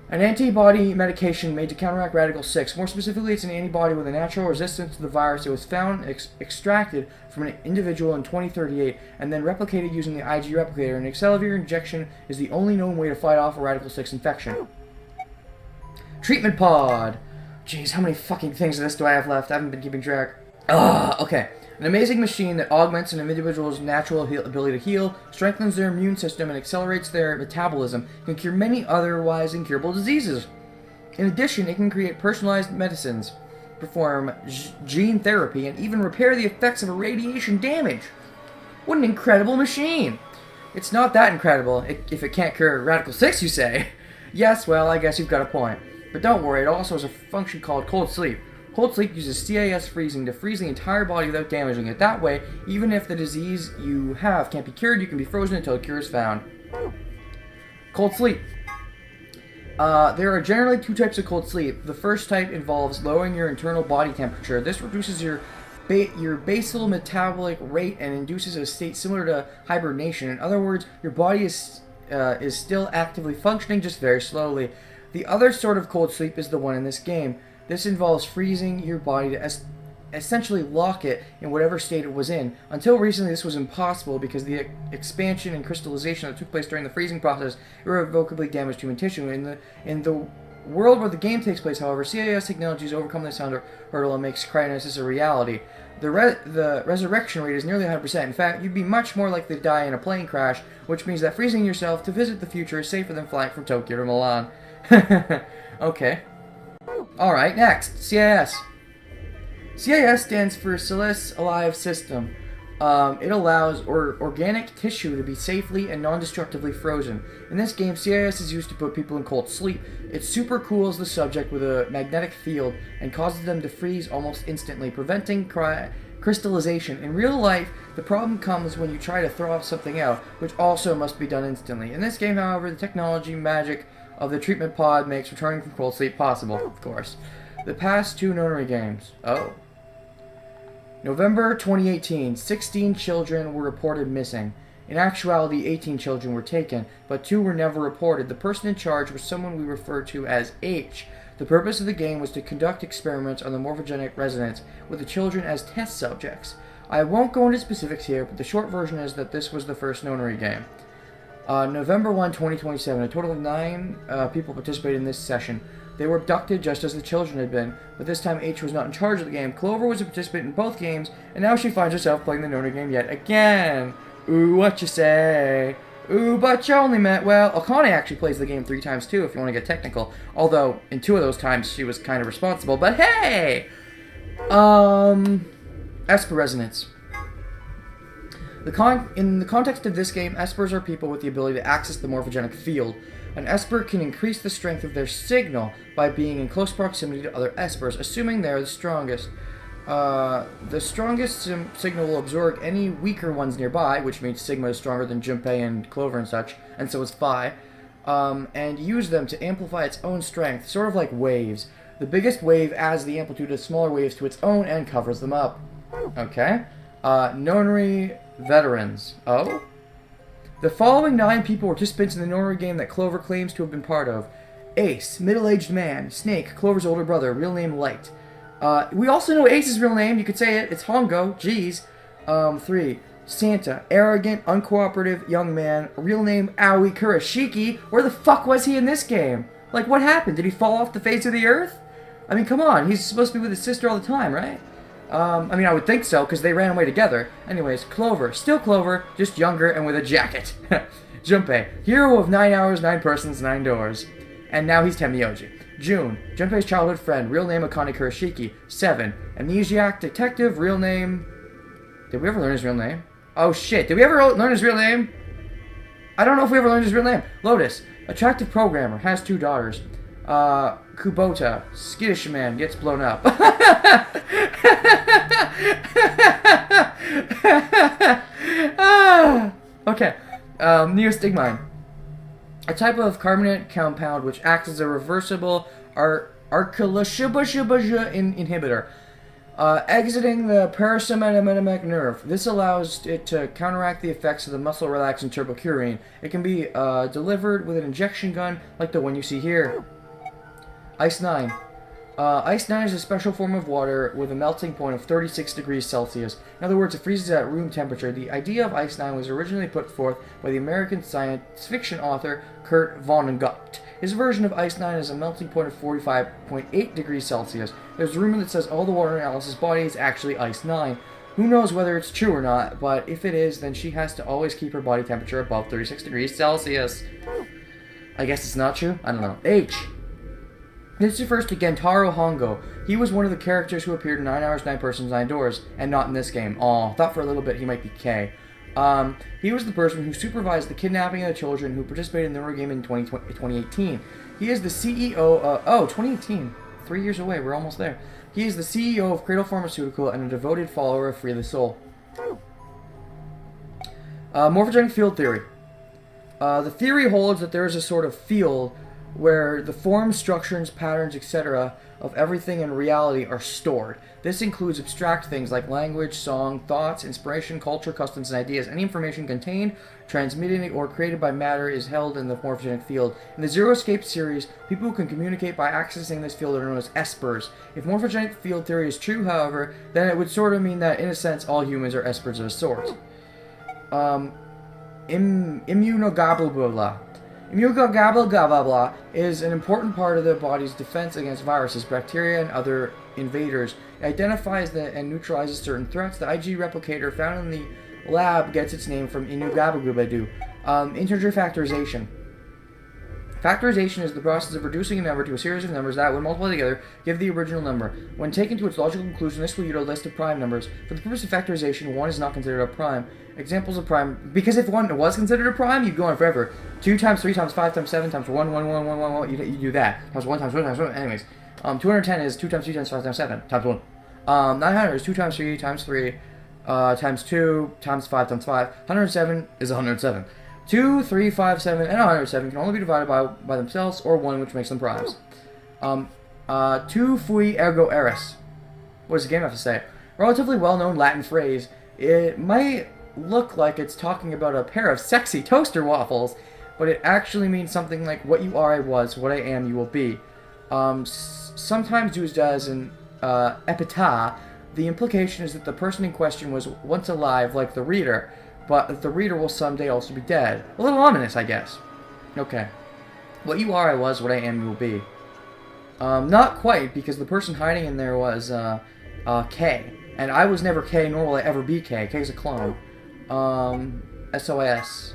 An antibody medication made to counteract Radical 6. More specifically, it's an antibody with a natural resistance to the virus. It was found extracted from an individual in 2038 and then replicated using the IG replicator. An Accelavir injection is the only known way to fight off a Radical 6 infection. Treatment pod. Jeez, how many fucking things of this do I have left? I haven't been keeping track. Okay. An amazing machine that augments an individual's natural ability to heal, strengthens their immune system, and accelerates their metabolism, can cure many otherwise incurable diseases. In addition, it can create personalized medicines, perform gene therapy, and even repair the effects of radiation damage. What an incredible machine! It's not that incredible if it can't cure Radical 6, you say? Yes, well, I guess you've got a point. But don't worry, it also has a function called cold sleep. Cold sleep uses CAS freezing to freeze the entire body without damaging it. That way, even if the disease you have can't be cured, you can be frozen until a cure is found. Cold sleep. There are generally two types of cold sleep. The first type involves lowering your internal body temperature. This reduces your basal metabolic rate and induces a state similar to hibernation. In other words, your body is still actively functioning, just very slowly. The other sort of cold sleep is the one in this game. This involves freezing your body to essentially lock it in whatever state it was in. Until recently, this was impossible because the expansion and crystallization that took place during the freezing process irrevocably damaged human tissue. In the world where the game takes place, however, CAS technologies overcome this hurdle and makes cryostasis a reality. The resurrection rate is nearly 100%. In fact, you'd be much more likely to die in a plane crash, which means that freezing yourself to visit the future is safer than flying from Tokyo to Milan. Okay. Alright, next. CIS. CIS stands for Silice Alive System. It allows organic tissue to be safely and non-destructively frozen. In this game, CIS is used to put people in cold sleep. It super cools the subject with a magnetic field and causes them to freeze almost instantly, preventing crystallization. In real life, the problem comes when you try to throw something out, which also must be done instantly. In this game, however, the technology magic of the treatment pod makes returning from cold sleep possible, of course. The past two nonary games. Oh. November 2018, 16 children were reported missing. In actuality, 18 children were taken, but 2 were never reported. The person in charge was someone we refer to as H. The purpose of the game was to conduct experiments on the morphogenic resonance, with the children as test subjects. I won't go into specifics here, but the short version is that this was the first nonary game. November 1, 2027, a total of 9 people participated in this session. They were abducted just as the children had been, but this time H was not in charge of the game. Clover was a participant in both games, and now she finds herself playing the nonary game yet again. Ooh, what you say? Ooh, but you only met, well, Akane actually plays the game 3 times too, if you want to get technical. Although, in 2 of those times, she was kind of responsible, but hey! Esper Resonance. In the context of this game, Espers are people with the ability to access the morphogenic field. An Esper can increase the strength of their signal by being in close proximity to other Espers, assuming they are the strongest. The strongest signal will absorb any weaker ones nearby, which means Sigma is stronger than Junpei and Clover and such, and so is Phi, and use them to amplify its own strength, sort of like waves. The biggest wave adds the amplitude of smaller waves to its own and covers them up. Okay. Nonary veterans. Oh? The following 9 people were participants in the Nonary game that Clover claims to have been part of. Ace, middle-aged man. Snake, Clover's older brother, real name Light. We also know Ace's real name. You could say it. It's Hongo. Jeez. 3. Santa, arrogant, uncooperative young man. Real name Aoi Kurashiki. Where the fuck was he in this game? Like, what happened? Did he fall off the face of the earth? I mean, come on. He's supposed to be with his sister all the time, right? I mean, I would think so, because they ran away together. Anyways, Clover. Still Clover, just younger and with a jacket. Junpei. Hero of 9 hours, 9 persons, 9 doors. And now he's Tenmyoji. June. Junpei's childhood friend. Real name Akane Kurashiki. 7. Amnesiac detective. Real name... Did we ever learn his real name? Oh, shit. Did we ever learn his real name? I don't know if we ever learned his real name. Lotus. Attractive programmer. Has 2 daughters. Kubota. Skittish man. Gets blown up. Okay. Neostigmine. A type of carbonate compound which acts as a reversible inhibitor, exiting the parasympathetic nerve. This allows it to counteract the effects of the muscle relaxant turbocurine. It can be delivered with an injection gun like the one you see here. Ice 9. Ice 9 is a special form of water with a melting point of 36 degrees Celsius. In other words, it freezes at room temperature. The idea of Ice 9 was originally put forth by the American science fiction author Kurt Vonnegut. His version of Ice 9 is a melting point of 45.8 degrees Celsius. There's a rumor that says all the water in Alice's body is actually Ice 9. Who knows whether it's true or not, but if it is, then she has to always keep her body temperature above 36 degrees Celsius. I guess it's not true? I don't know. H. This refers to Gentaro Hongo. He was one of the characters who appeared in 9 Hours, 9 Persons, 9 Doors, and not in this game. Aw, thought for a little bit he might be K. He was the person who supervised the kidnapping of the children who participated in the Nonary game in 2018. He is the CEO of... 2018. 3 years away, we're almost there. He is the CEO of Cradle Pharmaceutical and a devoted follower of Free the Soul. Morphogenic field theory. The theory holds that there is a sort of field where the forms, structures, patterns, etc. of everything in reality are stored. This includes abstract things like language, song, thoughts, inspiration, culture, customs, and ideas. Any information contained, transmitted, or created by matter is held in the morphogenic field. In the Zero Escape series, people who can communicate by accessing this field are known as espers. If morphogenic field theory is true, however, then it would sort of mean that, in a sense, all humans are espers of a sort. Immunoglobulin. Immunoglobulin is an important part of the body's defense against viruses, bacteria, and other invaders. It identifies and neutralizes certain threats. The IgG replicator found in the lab gets its name from immunoglobulin. Integer factorization. Factorization is the process of reducing a number to a series of numbers that, when multiplied together, give the original number. When taken to its logical conclusion, this will yield a list of prime numbers. For the purpose of factorization, 1 is not considered a prime. Examples of prime, because if 1 was considered a prime, you'd go on forever. 2 times 3 times 5 times 7 times 1, 1, 1, 1, 1, 1, you do that. Times 1 times 1 times 1, anyways. 210 is 2 times 3 times 5 times 7 times 1. 900 is 2 times 3 times 3 times 2 times 5 times 5. 107 is 107. 2, 3, 5, 7, and 107 can only be divided by themselves, or 1, which makes them primes. Tu fui ergo eris. What does the game have to say? Relatively well-known Latin phrase. It might look like it's talking about a pair of sexy toaster waffles, but it actually means something like, what you are I was, what I am you will be. Sometimes used as an epitaph, the implication is that the person in question was once alive, like the reader, but that the reader will someday also be dead. A little ominous, I guess. Okay. What you are I was, what I am you will be. Not quite, because the person hiding in there was K. And I was never K, nor will I ever be K. K is a clone. SOIS.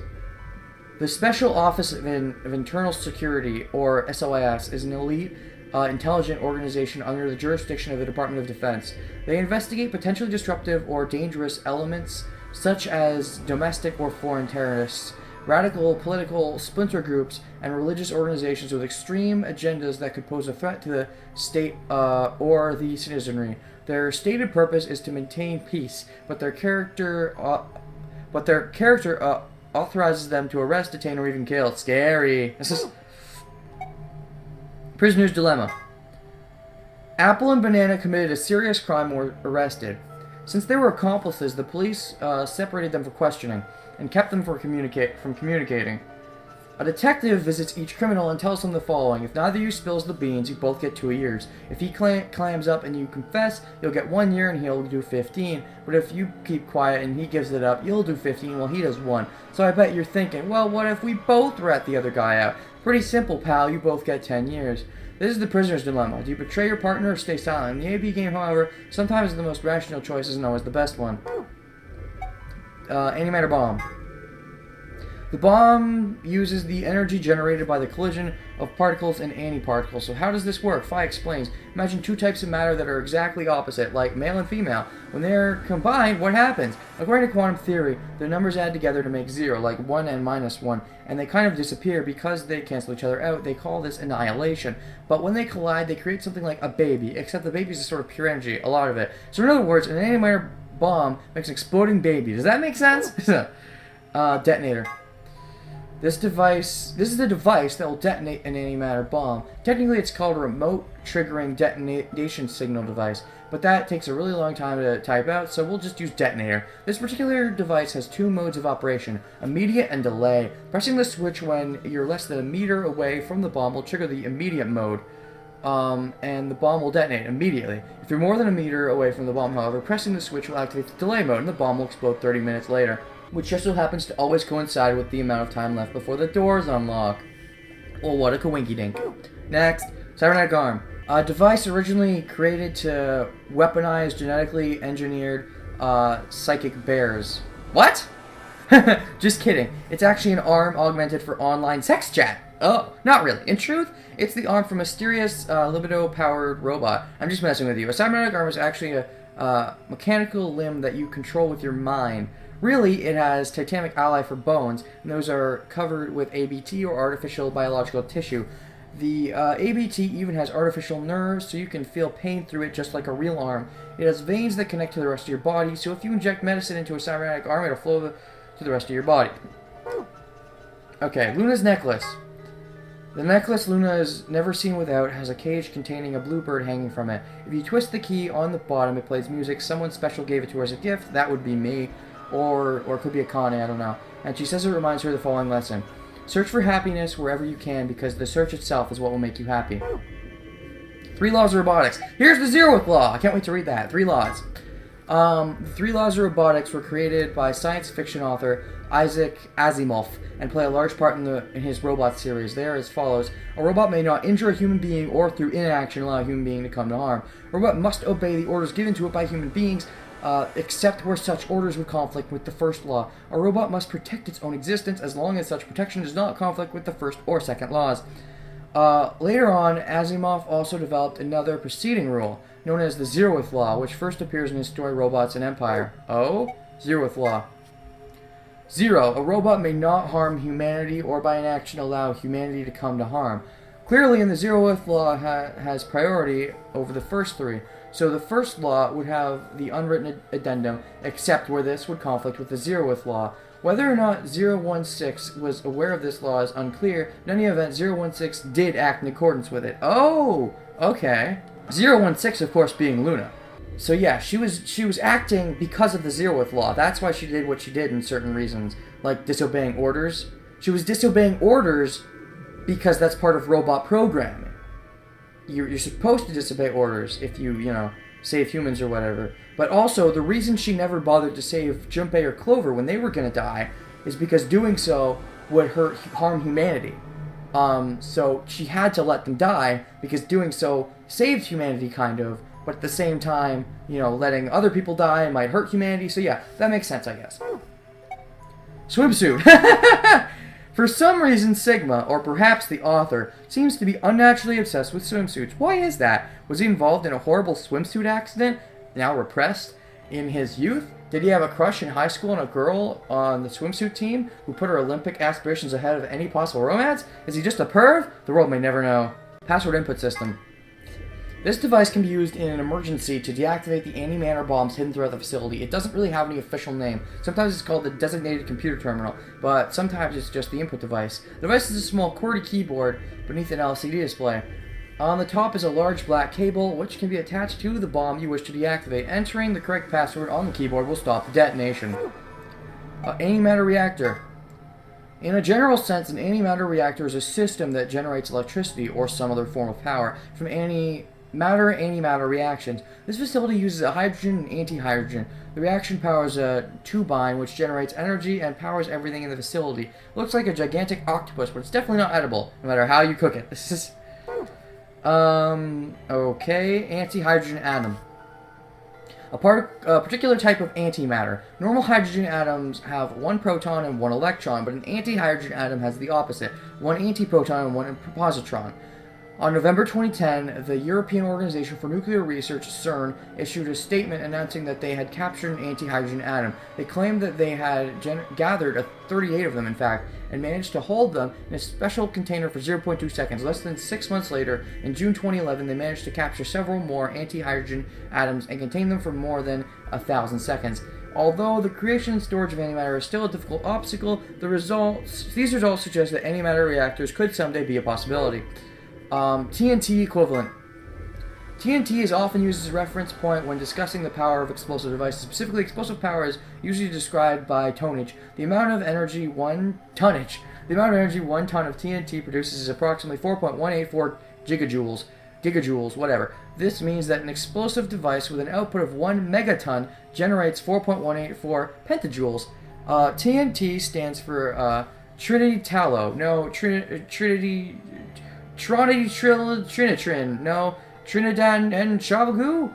The Special Office of Internal Security, or SOIS, is an elite intelligent organization under the jurisdiction of the Department of Defense. They investigate potentially disruptive or dangerous elements, such as domestic or foreign terrorists. radical political splinter groups, and religious organizations with extreme agendas that could pose a threat to the state or the citizenry. Their stated purpose is to maintain peace, but their character authorizes them to arrest, detain, or even kill. Scary. This is Prisoner's Dilemma. Apple and Banana committed a serious crime and were arrested. Since they were accomplices, the police separated them for questioning and kept them from communicating. A detective visits each criminal and tells them the following. If neither of you spills the beans, you both get 2 years. If he clams up and you confess, you'll get 1 year and he'll do 15. But if you keep quiet and he gives it up, you'll do 15 while he does 1. So I bet you're thinking, well, what if we both rat the other guy out? Pretty simple, pal. You both get 10 years. This is the prisoner's dilemma. Do you betray your partner or stay silent? In the AB game, however, sometimes the most rational choice isn't always the best one. Antimatter bomb. The bomb uses the energy generated by the collision of particles and antiparticles. So how does this work? Phi explains. Imagine 2 types of matter that are exactly opposite, like male and female. When they're combined, what happens? According to quantum theory, the numbers add together to make 0, like 1 and minus 1, and they kind of disappear because they cancel each other out. They call this annihilation. But when they collide, they create something like a baby, except the baby is a sort of pure energy, a lot of it. So in other words, an antimatter bomb makes an exploding baby. Does that make sense? Detonator. This is the device that will detonate an antimatter bomb. Technically, it's called a remote triggering detonation signal device, but that takes a really long time to type out, so we'll just use detonator. This particular device has 2 modes of operation, immediate and delay. Pressing the switch when you're less than a meter away from the bomb will trigger the immediate mode, and the bomb will detonate immediately. If you're more than a meter away from the bomb, however, pressing the switch will activate the delay mode, and the bomb will explode 30 minutes later, which just so happens to always coincide with the amount of time left before the doors unlock. Well, what a coinky-dink. Next, cybernetic arm. A device originally created to weaponize genetically engineered psychic bears. What? Just kidding. It's actually an arm augmented for online sex chat. Oh, not really. In truth, it's the arm for a mysterious libido-powered robot. I'm just messing with you. A cybernetic arm is actually a mechanical limb that you control with your mind. Really, it has titanic alloy for bones, and those are covered with ABT or artificial biological tissue. The ABT even has artificial nerves, so you can feel pain through it just like a real arm. It has veins that connect to the rest of your body, so if you inject medicine into a cybernetic arm, it'll flow to the rest of your body. Okay, Luna's necklace. The necklace Luna is never seen without has a cage containing a bluebird hanging from it. If you twist the key on the bottom, it plays music. Someone special gave it to her as a gift. That would be me. Or it could be a Connie, I don't know. And she says it reminds her of the following lesson. Search for happiness wherever you can, because the search itself is what will make you happy. 3 laws of robotics. Here's the 0th law. I can't wait to read that. 3 laws. The 3 laws of robotics were created by science fiction author Isaac Asimov and play a large part in his robot series. They are as follows. A robot may not injure a human being or through inaction allow a human being to come to harm. A robot must obey the orders given to it by human beings, except where such orders would conflict with the first law. A robot must protect its own existence as long as such protection does not conflict with the first or second laws. Later on, Asimov also developed another preceding rule, known as the 0th Law, which first appears in his story Robots and Empire. Oh? 0th Law. 0. A robot may not harm humanity or by inaction allow humanity to come to harm. Clearly, in the 0th Law has priority over the first 3. So the first law would have the unwritten addendum, except where this would conflict with the 0th law. Whether or not 016 was aware of this law is unclear. In any event, 016 did act in accordance with it. Oh, okay. 016, of course, being Luna. So yeah, she was acting because of the 0th law. That's why she did what she did in certain reasons, like disobeying orders. She was disobeying orders because that's part of robot programming. You're supposed to disobey orders if you save humans or whatever. But also, the reason she never bothered to save Junpei or Clover when they were going to die is because doing so would harm humanity. So she had to let them die because doing so saved humanity, kind of. But at the same time, letting other people die might hurt humanity. So yeah, that makes sense, I guess. Swimsuit. For some reason, Sigma, or perhaps the author, seems to be unnaturally obsessed with swimsuits. Why is that? Was he involved in a horrible swimsuit accident, now repressed? In his youth? Did he have a crush in high school on a girl on the swimsuit team who put her Olympic aspirations ahead of any possible romance? Is he just a perv? The world may never know. Password input system. This device can be used in an emergency to deactivate the antimatter bombs hidden throughout the facility. It doesn't really have any official name. Sometimes it's called the designated computer terminal, but sometimes it's just the input device. The device is a small QWERTY keyboard beneath an LCD display. On the top is a large black cable, which can be attached to the bomb you wish to deactivate. Entering the correct password on the keyboard will stop the detonation. Antimatter reactor. In a general sense, an antimatter reactor is a system that generates electricity or some other form of power from antimatter reactions. This facility uses a hydrogen and anti-hydrogen. The reaction powers a turbine which generates energy and powers everything in the facility. It looks like a gigantic octopus, but it's definitely not edible, no matter how you cook it. This is... okay, anti-hydrogen atom. A particular type of antimatter. Normal hydrogen atoms have one proton and one electron, but an anti-hydrogen atom has the opposite, one antiproton and one positron. On November 2010, the European Organization for Nuclear Research, CERN, issued a statement announcing that they had captured an anti-hydrogen atom. They claimed that they had gathered 38 of them, in fact, and managed to hold them in a special container for 0.2 seconds. Less than 6 months later, in June 2011, they managed to capture several more anti-hydrogen atoms and contain them for more than 1,000 seconds. Although the creation and storage of antimatter is still a difficult obstacle, these results suggest that antimatter reactors could someday be a possibility. TNT equivalent. TNT is often used as a reference point when discussing the power of explosive devices. Specifically, explosive power is usually described by tonnage. The amount of energy one ton of TNT produces is approximately 4.184 gigajoules, whatever. This means that an explosive device with an output of 1 megaton generates 4.184 pentajoules. TNT stands for Trinity Tallow. No, Trinity Trinitrin. No, Trinidad and Chavagu?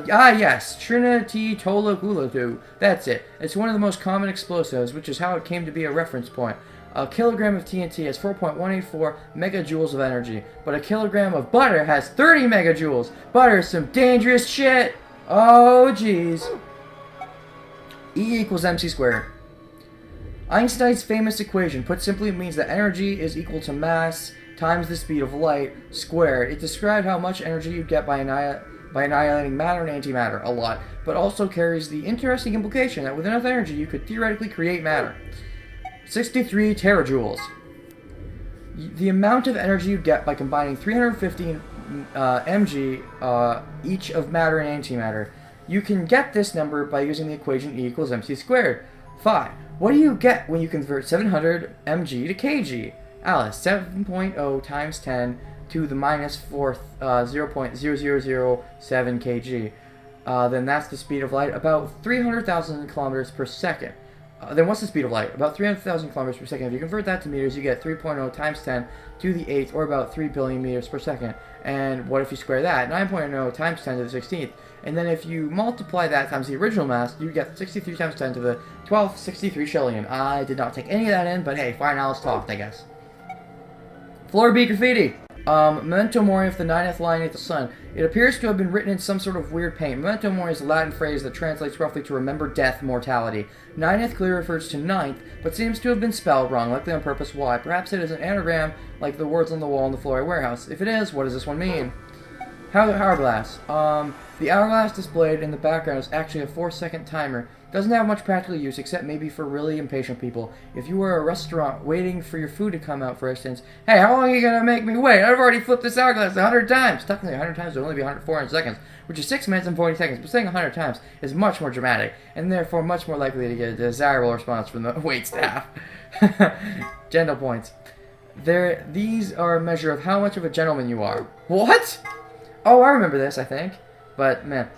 Yes, Trinity Tolaguladu. That's it. It's one of the most common explosives, which is how it came to be a reference point. A kilogram of TNT has 4.184 megajoules of energy, but a kilogram of butter has 30 megajoules. Butter is some dangerous shit. Oh, jeez. E equals mc squared. Einstein's famous equation, put simply, means that energy is equal to mass times the speed of light squared. It described how much energy you'd get by annihilating matter and antimatter, a lot, but also carries the interesting implication that with enough energy you could theoretically create matter. 63 terajoules. The amount of energy you get by combining 315 mg each of matter and antimatter. You can get this number by using the equation E equals mc squared. 5. What do you get when you convert 700 mg to kg? Alice, 7.0 times 10 to the minus 4th 0.0007 kg. Then that's the speed of light, about 300,000 kilometers per second. Then what's the speed of light? About 300,000 kilometers per second. If you convert that to meters, you get 3.0 times 10 to the 8th, or about 3 billion meters per second. And what if you square that? 9.0 times 10 to the 16th. And then if you multiply that times the original mass, you get 63 times 10 to the 12th, 63 trillion. I did not take any of that in, but hey, fine, Alice talked, I guess. Floor B graffiti. Memento Mori of the 9th line at the sun. It appears to have been written in some sort of weird paint. Memento Mori is a Latin phrase that translates roughly to remember death, mortality. 9th clearly refers to 9th, but seems to have been spelled wrong, likely on purpose. Why? Perhaps it is an anagram like the words on the wall in the Florida warehouse. If it is, what does this one mean? Hourglass. The hourglass displayed in the background is actually a 4-second timer. Doesn't have much practical use except maybe for really impatient people. If you were a restaurant waiting for your food to come out, for instance, hey, how long are you going to make me wait? I've already flipped this hourglass 100 times. Technically, 100 times would only be 400 seconds, which is 6 minutes and 40 seconds. But saying 100 times is much more dramatic, and therefore much more likely to get a desirable response from the wait staff. Gentle points. These are a measure of how much of a gentleman you are. What? Oh, I remember this, I think. But, man,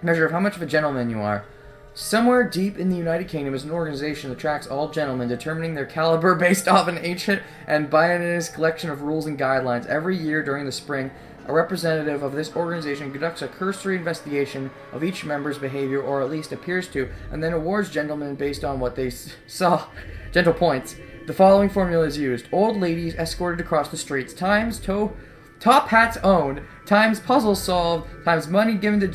measure of how much of a gentleman you are. Somewhere deep in the United Kingdom is an organization that tracks all gentlemen, determining their caliber based off an ancient and biannual collection of rules and guidelines. Every year during the spring, a representative of this organization conducts a cursory investigation of each member's behavior, or at least appears to, and then awards gentlemen based on what they saw. Gentle points. The following formula is used. Old ladies escorted across the streets times top hats owned times puzzles solved times money given to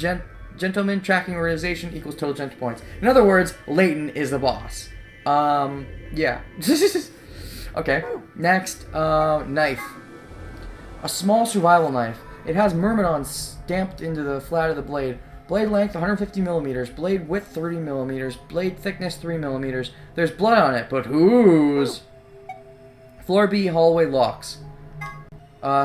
gentleman tracking organization equals total gentle points. In other words, Layton is the boss. Yeah. Okay. Next, knife. A small survival knife. It has Myrmidon stamped into the flat of the blade. Blade length 150 millimeters. Blade width 30 millimeters. Blade thickness 3 millimeters. There's blood on it, but whose? Floor B hallway locks.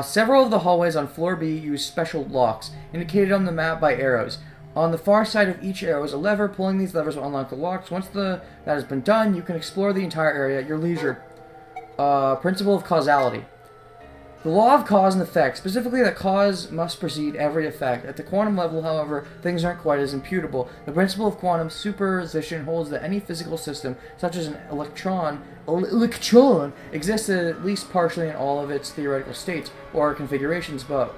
Several of the hallways on floor B use special locks, indicated on the map by arrows. On the far side of each arrow is a lever. Pulling these levers will unlock the locks. Once that has been done, you can explore the entire area at your leisure. Principle of causality. The law of cause and effect, specifically that cause must precede every effect. At the quantum level, however, things aren't quite as imputable. The principle of quantum superposition holds that any physical system, such as an electron, exists at least partially in all of its theoretical states or configurations, but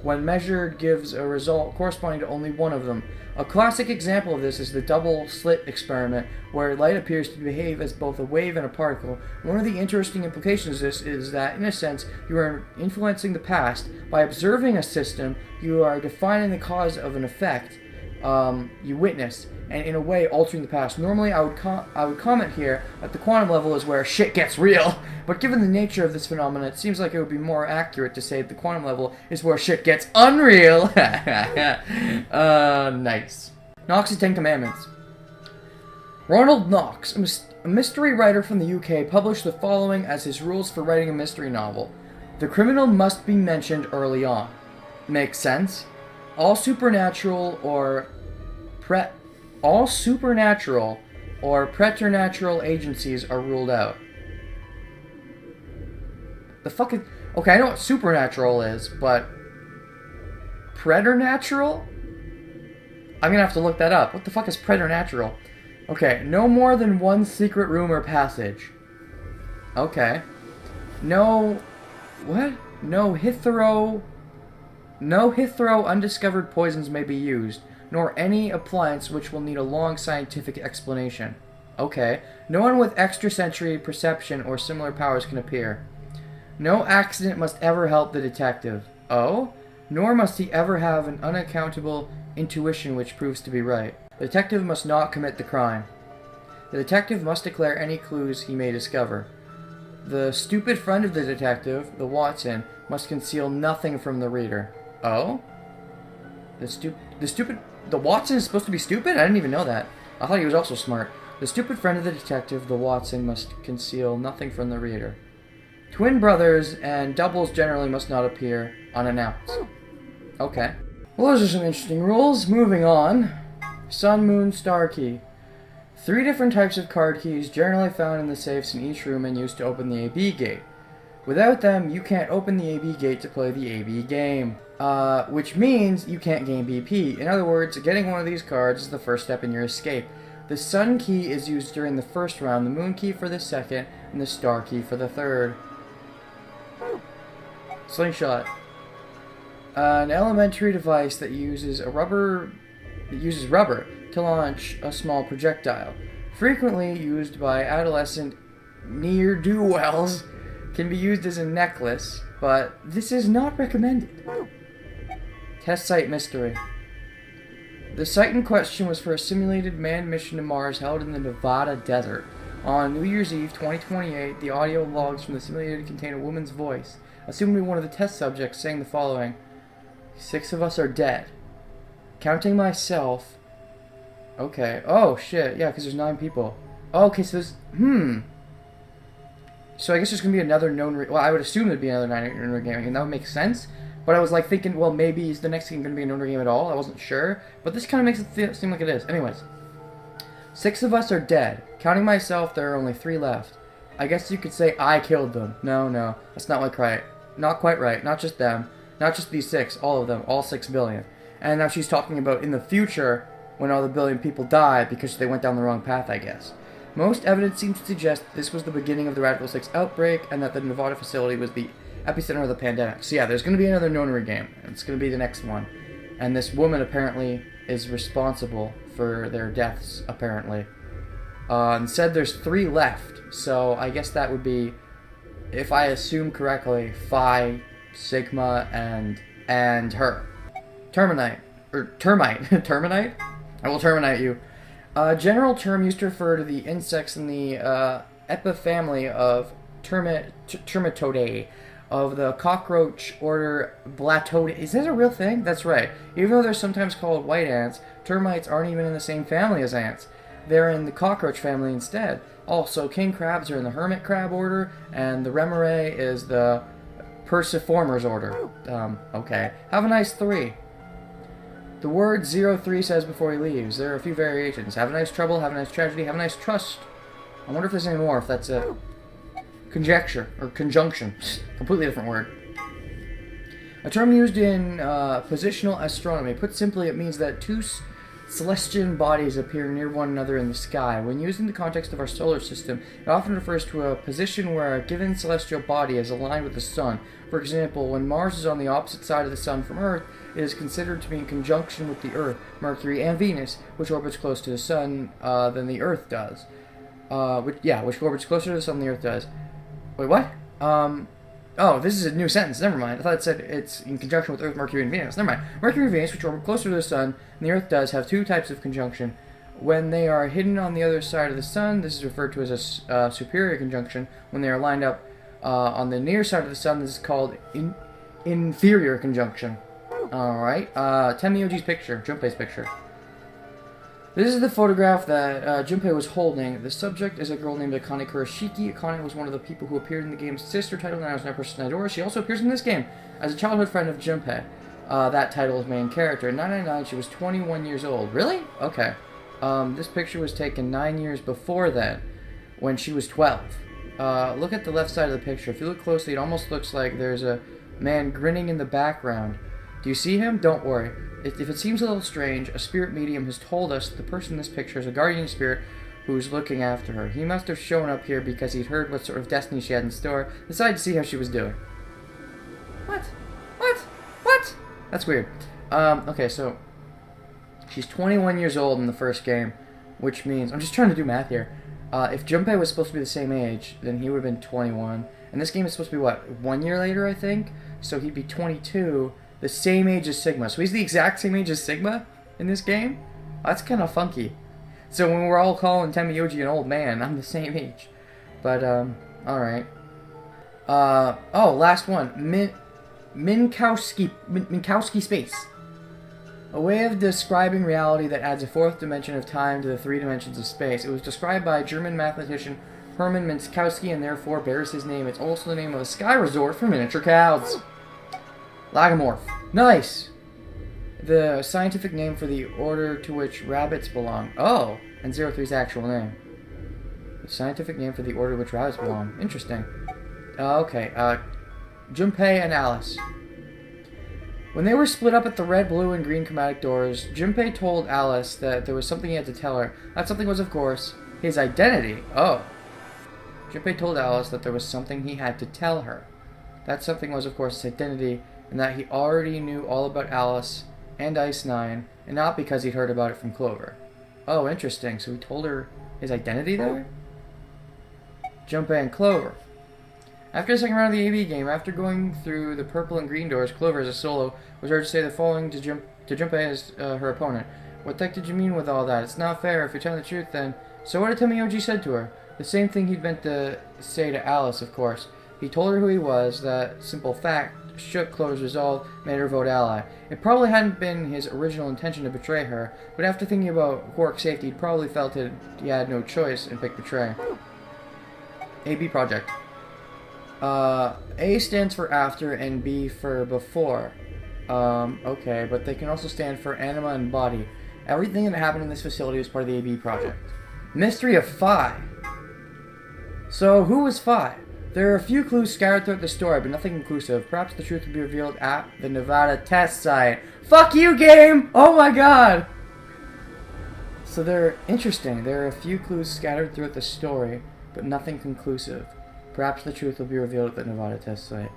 when measured gives a result corresponding to only one of them. A classic example of this is the double slit experiment, where light appears to behave as both a wave and a particle. One of the interesting implications of this is that, in a sense, you are influencing the past. By observing a system, you are defining the cause of an effect you witnessed, and in a way altering the past. Normally, I would comment here that the quantum level is where shit gets real, but given the nature of this phenomenon, it seems like it would be more accurate to say the quantum level is where shit gets unreal. Nice. Knox's Ten Commandments. Ronald Knox, a mystery writer from the UK, published the following as his rules for writing a mystery novel. The criminal must be mentioned early on. Makes sense? All supernatural or preternatural agencies are ruled out. The fuck is... Okay, I know what supernatural is, but... preternatural? I'm gonna have to look that up. What the fuck is preternatural? Okay, no more than one secret room or passage. Okay. No... What? No hitherto undiscovered poisons may be used, nor any appliance which will need a long scientific explanation. Okay. No one with extrasensory perception or similar powers can appear. No accident must ever help the detective. Oh? Nor must he ever have an unaccountable intuition which proves to be right. The detective must not commit the crime. The detective must declare any clues he may discover. The stupid friend of the detective, the Watson, must conceal nothing from the reader. Oh? The Watson is supposed to be stupid? I didn't even know that. I thought he was also smart. The stupid friend of the detective, the Watson, must conceal nothing from the reader. Twin brothers and doubles generally must not appear unannounced. Okay. Well, those are some interesting rules. Moving on. Sun, Moon, Star Key. 3 different types of card keys generally found in the safes in each room and used to open the AB gate. Without them, you can't open the AB gate to play the AB game. Which means you can't gain BP. In other words, getting one of these cards is the first step in your escape. The Sun key is used during the first round, the Moon key for the second, and the Star key for the third. Slingshot. An elementary device that uses rubber to launch a small projectile. Frequently used by adolescent ne'er-do-wells, can be used as a necklace, but this is not recommended. Test site mystery. The site in question was for a simulated manned mission to Mars held in the Nevada desert. On New Year's Eve 2028, the audio logs from the simulator contain a woman's voice, assumed to be one of the test subjects, saying the following: 6 of us are dead. Counting myself... Okay. Oh, shit. Yeah, because there's 9 people. Oh, okay, so there's... So I guess there's going to be another known... Well, I would assume there'd be another known game, and that would make sense. But I was like thinking, well, maybe is the next game going to be a known game at all? I wasn't sure. But this kind of makes it seem like it is. Anyways. 6 of us are dead. Counting myself, there are only 3 left. I guess you could say I killed them. No. That's not like right. Not quite right. Not just them. Not just these 6. All of them. All 6 billion. And now she's talking about in the future when all the billion people die because they went down the wrong path, I guess. Most evidence seems to suggest this was the beginning of the Radical 6 outbreak and that the Nevada facility was the epicenter of the pandemic. So yeah, there's going to be another Nonary game. It's going to be the next one. And this woman apparently is responsible for their deaths, apparently. And said there's 3 left. So I guess that would be, if I assume correctly, Phi, Sigma, and her. Terminite. or termite. Terminite? I will terminate you. A general term used to refer to the insects in the epifamily of Termitoidae of the cockroach order Blattoidae. Is that a real thing? That's right. Even though they're sometimes called white ants, termites aren't even in the same family as ants. They're in the cockroach family instead. Also, king crabs are in the hermit crab order, and the remorae is the Perciformes order. Okay. Have a nice 3. The word 03 says before he leaves. There are a few variations. Have a nice trouble, have a nice tragedy, have a nice trust. I wonder if there's any more, if that's a conjecture, or conjunction. Completely different word. A term used in positional astronomy. Put simply, it means that two celestial bodies appear near one another in the sky. When used in the context of our solar system, it often refers to a position where a given celestial body is aligned with the sun. For example, when Mars is on the opposite side of the sun from Earth, it is considered to be in conjunction with the Earth, Mercury, and Venus, which orbits closer to the sun than the Earth does. Which orbits closer to the sun than the Earth does. Wait, what? Oh, this is a new sentence. Never mind. I thought it said it's in conjunction with Earth, Mercury, and Venus. Never mind. Mercury and Venus, which orbit closer to the sun than the Earth does, have 2 types of conjunction. When they are hidden on the other side of the sun, this is referred to as a superior conjunction. When they are lined up on the near side of the sun, this is called inferior conjunction. Alright. Tenmyoji's picture. Junpei's picture. This is the photograph that Junpei was holding. The subject is a girl named Akane Kurashiki. Akane was one of the people who appeared in the game's sister title, Now Now Person Idora. She also appears in this game as a childhood friend of Junpei. That title's main character. In 1999, she was 21 years old. Really? Okay. This picture was taken 9 years before then, when she was 12. Look at the left side of the picture. If you look closely, it almost looks like there's a man grinning in the background. Do you see him? Don't worry. If it seems a little strange, a spirit medium has told us that the person in this picture is a guardian spirit who's looking after her. He must have shown up here because he'd heard what sort of destiny she had in store, decided to see how she was doing. What? What? That's weird. Okay, so she's 21 years old in the first game, which means, I'm just trying to do math here. If Junpei was supposed to be the same age, then he would have been 21. And this game is supposed to be, what, 1 year later, I think? So he'd be 22, the same age as Sigma. So he's the exact same age as Sigma in this game? That's kind of funky. So when we're all calling Tenmyoji an old man, I'm the same age. But, alright. Last one. Minkowski space. A way of describing reality that adds a 4th dimension of time to the 3 dimensions of space. It was described by German mathematician Hermann Minkowski and therefore bears his name. It's also the name of a sky resort for miniature cows. Lagomorph. Nice! The scientific name for the order to which rabbits belong. Oh! And 03's actual name. The scientific name for the order to which rabbits belong. Interesting. Okay. Junpei and Alice. When they were split up at the red, blue, and green chromatic doors, Junpei told Alice that there was something he had to tell her. That something was, of course, his identity. Oh. Junpei told Alice that there was something he had to tell her. That something was, of course, his identity, and that he already knew all about Alice and Ice Nine, and not because he'd heard about it from Clover. Oh, interesting. So he told her his identity there? Junpei and Clover. After the second round of the AB game, after going through the purple and green doors, Clover, as a solo, was heard to say the following to Junpei as her opponent. What the heck did you mean with all that? It's not fair. If you're telling the truth, then... So what did Tenmyoji said to her? The same thing he'd meant to say to Alice, of course. He told her who he was. That simple fact shook Clover's resolve, made her vote ally. It probably hadn't been his original intention to betray her, but after thinking about Quark's safety, he'd probably felt that he had no choice and picked betray. AB Project. A stands for after and B for before. Okay, but they can also stand for anima and body. Everything that happened in this facility was part of the AB project. Mystery of Phi. So, who was Phi? There are a few clues scattered throughout the story, but nothing conclusive. Perhaps the truth will be revealed at the Nevada test site. Fuck you, game! Oh my god! So they're interesting. There are a few clues scattered throughout the story, but nothing conclusive. Perhaps the truth will be revealed at the Nevada test site.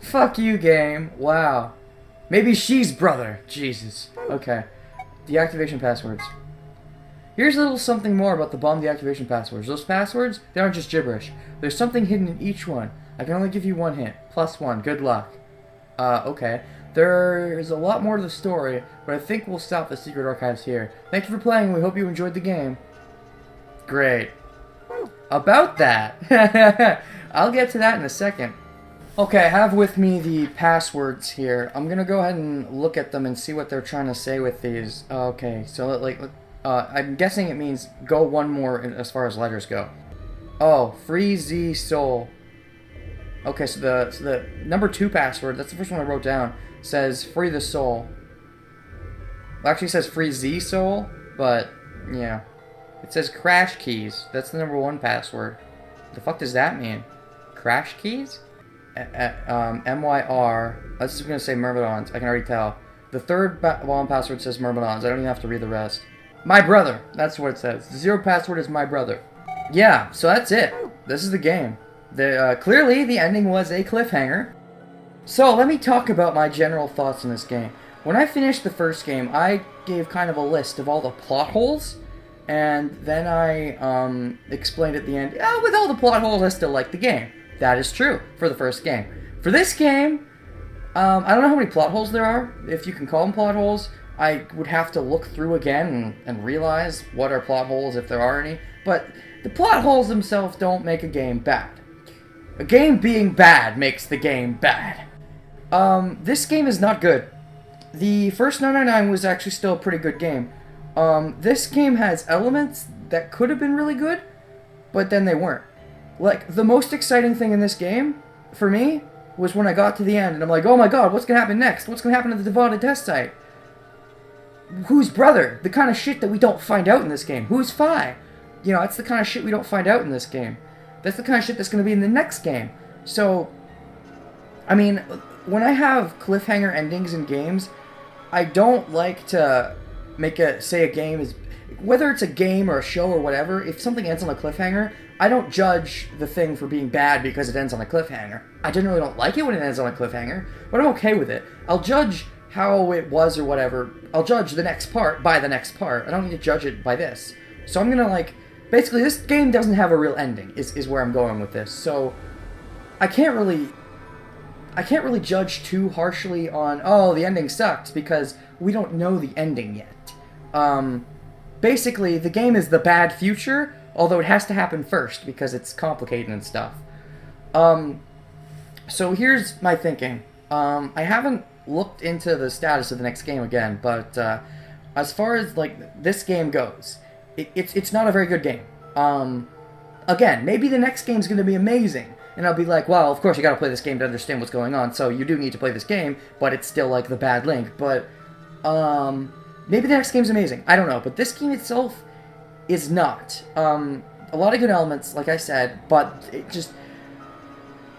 Fuck you, game. Wow. Maybe she's brother. Jesus. Okay. Deactivation passwords. Here's a little something more about the bomb deactivation passwords. Those passwords, they aren't just gibberish. There's something hidden in each one. I can only give you one hint. +1. Good luck. Okay. There's a lot more to the story, but I think we'll stop the Secret Archives here. Thank you for playing, we hope you enjoyed the game. Great. About that, I'll get to that in a second. Okay, I have with me the passwords here. I'm gonna go ahead and look at them and see what they're trying to say with these. Okay, so I'm guessing it means go one more as far as letters go. Oh, free Z soul. Okay, so the number 2 password, that's the first one I wrote down, says free the soul. Well, actually it says free Z soul, but yeah. It says crash keys. That's the number 1 password. The fuck does that mean? Crash keys? MYR. This is gonna say Myrmidons. I can already tell. The 3rd password says Myrmidons. I don't even have to read the rest. My brother. That's what it says. The 0 password is my brother. Yeah, so that's it. This is the game. Clearly, the ending was a cliffhanger. So, let me talk about my general thoughts on this game. When I finished the first game, I gave kind of a list of all the plot holes. And then I explained at the end, with all the plot holes, I still like the game. That is true for the first game. For this game, I don't know how many plot holes there are, if you can call them plot holes. I would have to look through again and realize what are plot holes, if there are any. But the plot holes themselves don't make a game bad. A game being bad makes the game bad. This game is not good. The first 999 was actually still a pretty good game. This game has elements that could have been really good, but then they weren't. Like, the most exciting thing in this game, for me, was when I got to the end, and I'm like, oh my god, what's gonna happen next? What's gonna happen to the devoted test site? Who's brother? The kind of shit that we don't find out in this game. Who's Fi? You know, that's the kind of shit we don't find out in this game. That's the kind of shit that's gonna be in the next game. So, I mean, when I have cliffhanger endings in games, I don't like to say a game is, whether it's a game or a show or whatever, if something ends on a cliffhanger, I don't judge the thing for being bad because it ends on a cliffhanger. I generally don't like it when it ends on a cliffhanger, but I'm okay with it. I'll judge how it was or whatever. I'll judge the next part by the next part. I don't need to judge it by this. So I'm gonna basically this game doesn't have a real ending, is where I'm going with this. So I can't really judge too harshly on, oh, the ending sucked, because we don't know the ending yet. Basically, the game is the bad future, although it has to happen first, because it's complicated and stuff. So here's my thinking. I haven't looked into the status of the next game again, but as far as, this game goes, it's not a very good game. Again, maybe the next game's gonna be amazing, and I'll be like, well, of course you gotta play this game to understand what's going on, so you do need to play this game, but it's still like the bad Link, but, maybe the next game's amazing. I don't know, but this game itself is not. A lot of good elements, like I said, but it just...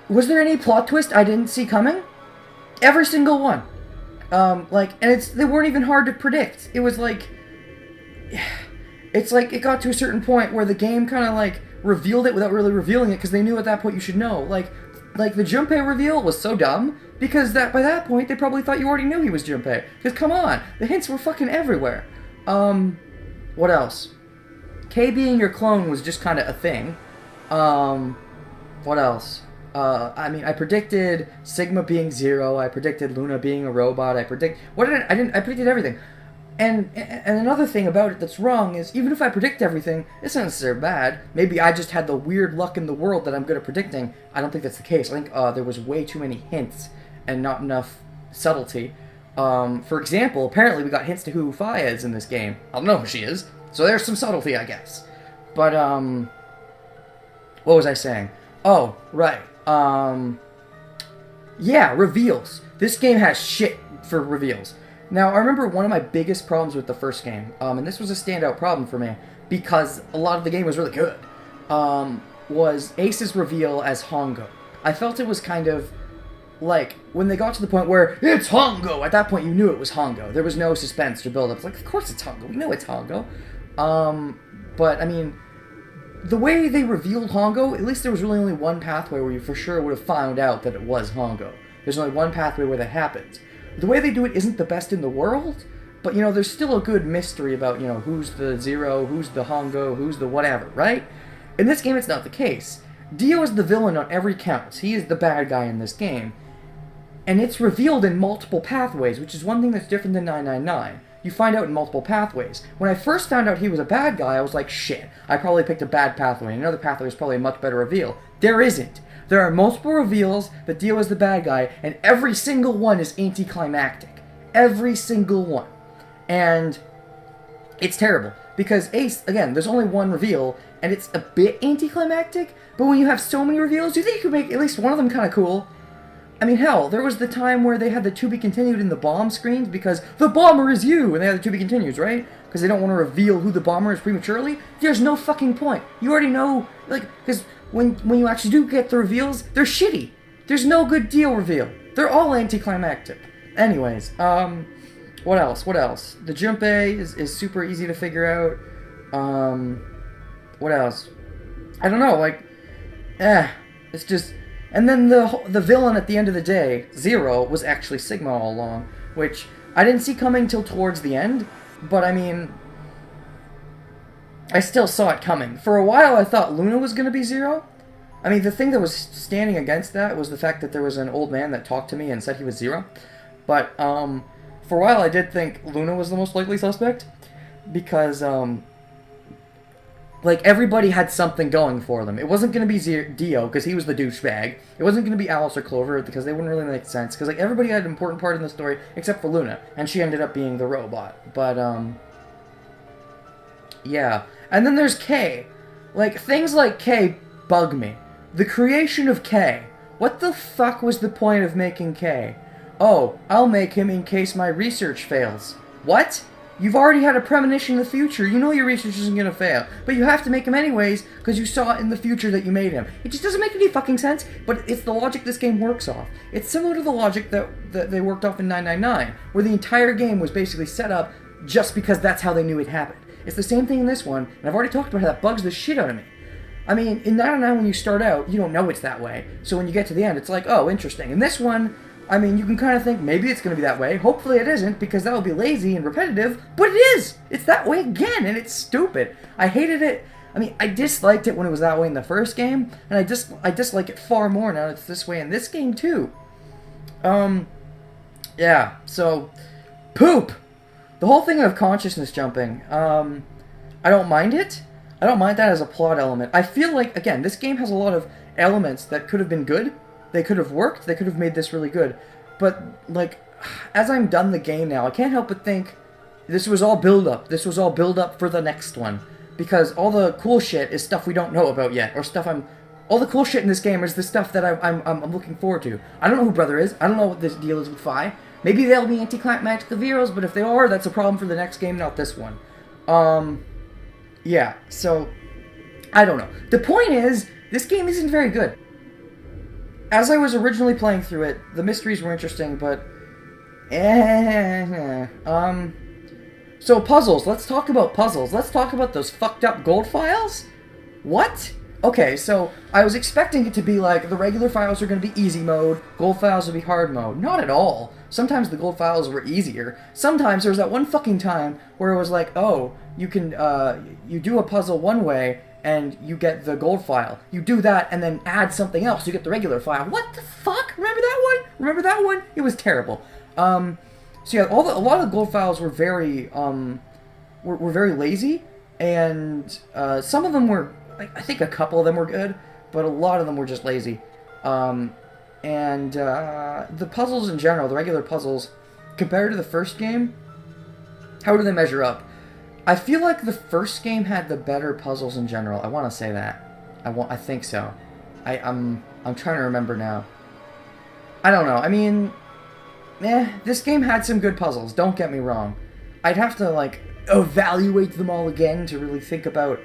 Was there any plot twist I didn't see coming? Every single one. And they weren't even hard to predict. It was it's like it got to a certain point where the game kind of revealed it without really revealing it, because they knew at that point you should know. Like the Junpei reveal was so dumb, because by that point they probably thought you already knew he was Junpei. Because come on, the hints were fucking everywhere. What else? K being your clone was just kind of a thing. What else? I mean, I predicted Sigma being 0. I predicted Luna being a robot. I predicted everything. And another thing about it that's wrong is, even if I predict everything, it's not necessarily bad. Maybe I just had the weird luck in the world that I'm good at predicting. I don't think that's the case. I think there was way too many hints and not enough subtlety. For example, apparently we got hints to who Fi is in this game. I don't know who she is, so there's some subtlety, I guess. But, what was I saying? Oh, right. Yeah, reveals. This game has shit for reveals. Now, I remember one of my biggest problems with the first game, and this was a standout problem for me, because a lot of the game was really good, was Ace's reveal as Hongo. I felt it was kind of when they got to the point where, it's Hongo! At that point, you knew it was Hongo. There was no suspense or build-up. It's of course it's Hongo. We know it's Hongo. But, I mean, the way they revealed Hongo, at least there was really only one pathway where you for sure would have found out that it was Hongo. There's only one pathway where that happened. The way they do it isn't the best in the world, but, there's still a good mystery about, who's the 0, who's the Hongo, who's the whatever, right? In this game, it's not the case. Dio is the villain on every count. He is the bad guy in this game. and it's revealed in multiple pathways, which is one thing that's different than 999. You find out in multiple pathways. When I first found out he was a bad guy, I was like, shit, I probably picked a bad pathway. Another pathway is probably a much better reveal. There isn't. There are multiple reveals that deal as the bad guy, and every single one is anticlimactic. Every single one. And it's terrible. Because Ace, again, there's only one reveal, and it's a bit anticlimactic, but when you have so many reveals, do you think you could make at least one of them kind of cool? I mean, hell, there was the time where they had the to be continued in the bomb screens because the bomber is you, and they had the to be continues, right? Because they don't want to reveal who the bomber is prematurely. There's no fucking point. You already know, like, because when you actually do get the reveals, they're shitty. There's no good deal reveal. They're all anticlimactic. Anyways, what else? What else? The Junpei is super easy to figure out. What else? I don't know, like, it's just... And then the villain at the end of the day, Zero, was actually Sigma all along, which I didn't see coming till towards the end, but I mean, I still saw it coming. For a while I thought Luna was going to be Zero. I mean, the thing that was standing against that was the fact that there was an old man that talked to me and said he was Zero. But, for a while I did think Luna was the most likely suspect, because, like, everybody had something going for them. It wasn't going to be Dio, because he was the douchebag. It wasn't going to be Alice or Clover, because they wouldn't really make sense. Because, like, everybody had an important part in the story, except for Luna. And she ended up being the robot. But, yeah. And then there's Kay. Like, things like Kay bug me. The creation of Kay. What the fuck was the point of making Kay? Oh, I'll make him in case my research fails. What? You've already had a premonition in the future. You know your research isn't going to fail. But you have to make him anyways, because you saw in the future that you made him. It just doesn't make any fucking sense, but it's the logic this game works off. It's similar to the logic that they worked off in 999, where the entire game was basically set up just because that's how they knew it happened. It's the same thing in this one, and I've already talked about how that bugs the shit out of me. I mean, in 999 when you start out, you don't know it's that way. So when you get to the end, it's like, oh, interesting. In this one... I mean, you can kind of think, maybe it's going to be that way. Hopefully it isn't, because that would be lazy and repetitive. But it is! It's that way again, and it's stupid. I hated it. I mean, I disliked it when it was that way in the first game, and I dislike it far more now that it's this way in this game, too. Yeah, so, poop! The whole thing of consciousness jumping, I don't mind it. I don't mind that as a plot element. I feel like, again, this game has a lot of elements that could have been good. They could have worked, they could have made this really good. But, like, as I'm done the game now, I can't help but think this was all build-up. This was all build-up for the next one. Because all the cool shit is stuff we don't know about yet, or stuff all the cool shit in this game is the stuff that I'm looking forward to. I don't know who Brother is, I don't know what this deal is with Fi. Maybe they'll be anticlimactic heroes, but if they are, that's a problem for the next game, not this one. Yeah, so, I don't know. The point is, this game isn't very good. As I was originally playing through it, the mysteries were interesting, but... So, puzzles. Let's talk about puzzles. Let's talk about those fucked up gold files? What? Okay, so, I was expecting it to be like, the regular files are going to be easy mode, gold files will be hard mode. Not at all. Sometimes the gold files were easier. Sometimes there was that one fucking time where it was like, oh, you can, you do a puzzle one way, and you get the gold file. You do that, and then add something else, you get the regular file. What the fuck? Remember that one? Remember that one? It was terrible. So yeah, a lot of the gold files were very, were very lazy, and, some of them were, I think a couple of them were good, but a lot of them were just lazy. The puzzles in general, the regular puzzles, compared to the first game, how do they measure up? I feel like the first game had the better puzzles in general. I want to say that. I think so. I'm trying to remember now. I don't know. I mean, this game had some good puzzles. Don't get me wrong. I'd have to, like, evaluate them all again to really think about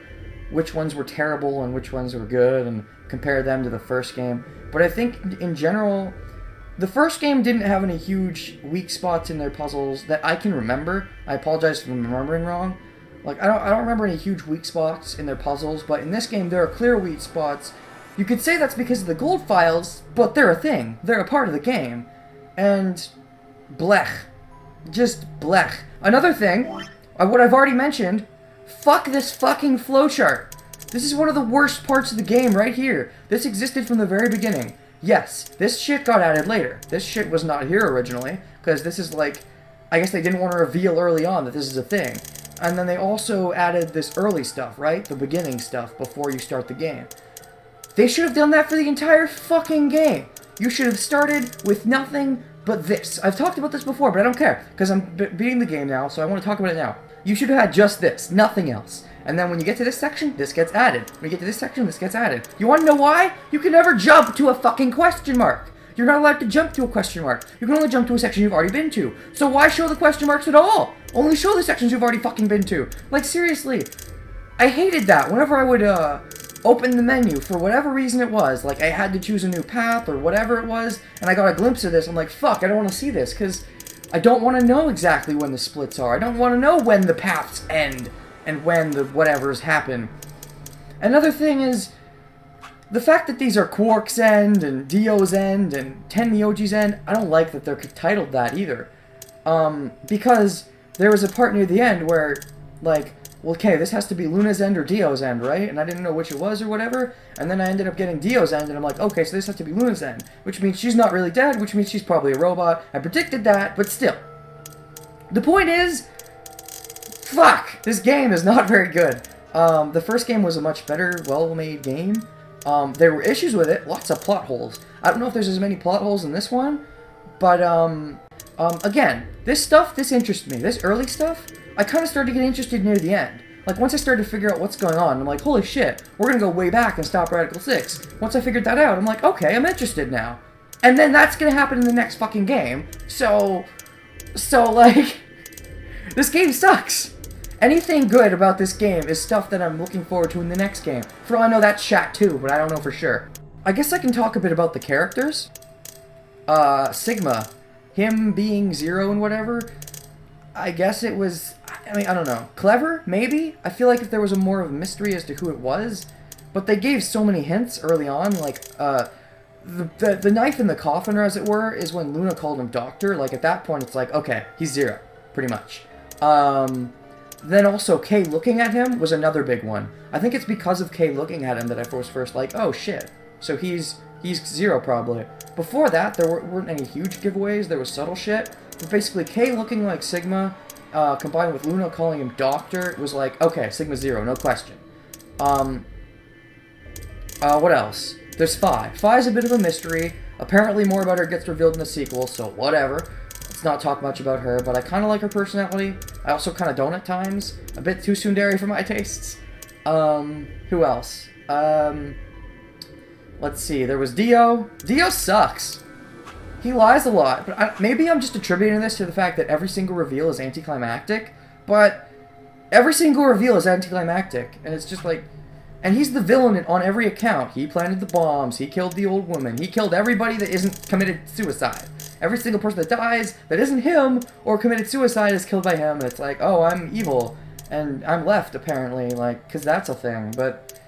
which ones were terrible and which ones were good and compare them to the first game. But I think, in general, the first game didn't have any huge weak spots in their puzzles that I can remember. I apologize for remembering wrong. Like, I don't remember any huge weak spots in their puzzles, but in this game there are clear weak spots. You could say that's because of the gold files, but they're a thing. They're a part of the game. And blech. Just blech. Another thing, what I've already mentioned, fuck this fucking flowchart. This is one of the worst parts of the game right here. This existed from the very beginning. Yes, this shit got added later. This shit was not here originally, because this is like, I guess they didn't want to reveal early on that this is a thing. And then they also added this early stuff, right? The beginning stuff before you start the game. They should have done that for the entire fucking game. You should have started with nothing but this. I've talked about this before, but I don't care, because I'm beating the game now, so I want to talk about it now. You should have had just this, nothing else. And then when you get to this section, this gets added. When you get to this section, this gets added. You want to know why? You can never jump to a fucking question mark. You're not allowed to jump to a question mark. You can only jump to a section you've already been to. So why show the question marks at all? Only show the sections you've already fucking been to. Like, seriously. I hated that. Whenever I would, open the menu, for whatever reason it was, like, I had to choose a new path, or whatever it was, and I got a glimpse of this, I'm like, fuck, I don't want to see this, because I don't want to know exactly when the splits are. I don't want to know when the paths end, and when the whatevers happen. Another thing is, the fact that these are Quark's End, and Dio's End, and Tenmyoji's End, I don't like that they're titled that either. Because there was a part near the end where, like, well, okay, this has to be Luna's End or Dio's End, right? And I didn't know which it was or whatever, and then I ended up getting Dio's End, and I'm like, okay, so this has to be Luna's End, which means she's not really dead, which means she's probably a robot. I predicted that, but still. The point is, fuck, this game is not very good. The first game was a much better, well-made game. There were issues with it, lots of plot holes. I don't know if there's as many plot holes in this one, but, again, this interests me. This early stuff, I kind of started to get interested near the end. Like, once I started to figure out what's going on, I'm like, holy shit, we're gonna go way back and stop Radical 6. Once I figured that out, I'm like, okay, I'm interested now. And then that's gonna happen in the next fucking game. So, like, this game sucks. Anything good about this game is stuff that I'm looking forward to in the next game. For all I know, that's Shat too, but I don't know for sure. I guess I can talk a bit about the characters. Sigma. Him being Zero and whatever, I guess it was, I mean, I don't know. Clever? Maybe? I feel like if there was a more of a mystery as to who it was, but they gave so many hints early on, like, the knife in the coffin, as it were, is when Luna called him Doctor. Like, at that point, it's like, okay, he's Zero, pretty much. Then also, Kay looking at him was another big one. I think it's because of Kay looking at him that I was first like, oh shit, so he's Zero probably. Before that, there weren't any huge giveaways, there was subtle shit, but basically Kay looking like Sigma, combined with Luna calling him Doctor, it was like, okay, Sigma Zero, no question. What else? There's Phi. Phi's a bit of a mystery. Apparently more about her gets revealed in the sequel, so whatever. Let's not talk much about her, but I kind of like her personality. I also kind of don't at times. A bit too tsundere for my tastes. Who else? Let's see, there was Dio. Dio sucks. He lies a lot, but maybe I'm just attributing this to the fact that every single reveal is anticlimactic, but every single reveal is anticlimactic, and it's just like, and he's the villain on every account. He planted the bombs, he killed the old woman, he killed everybody that isn't committed suicide. Every single person that dies that isn't him or committed suicide is killed by him, and it's like, oh, I'm evil, and I'm left, apparently, like, because that's a thing, but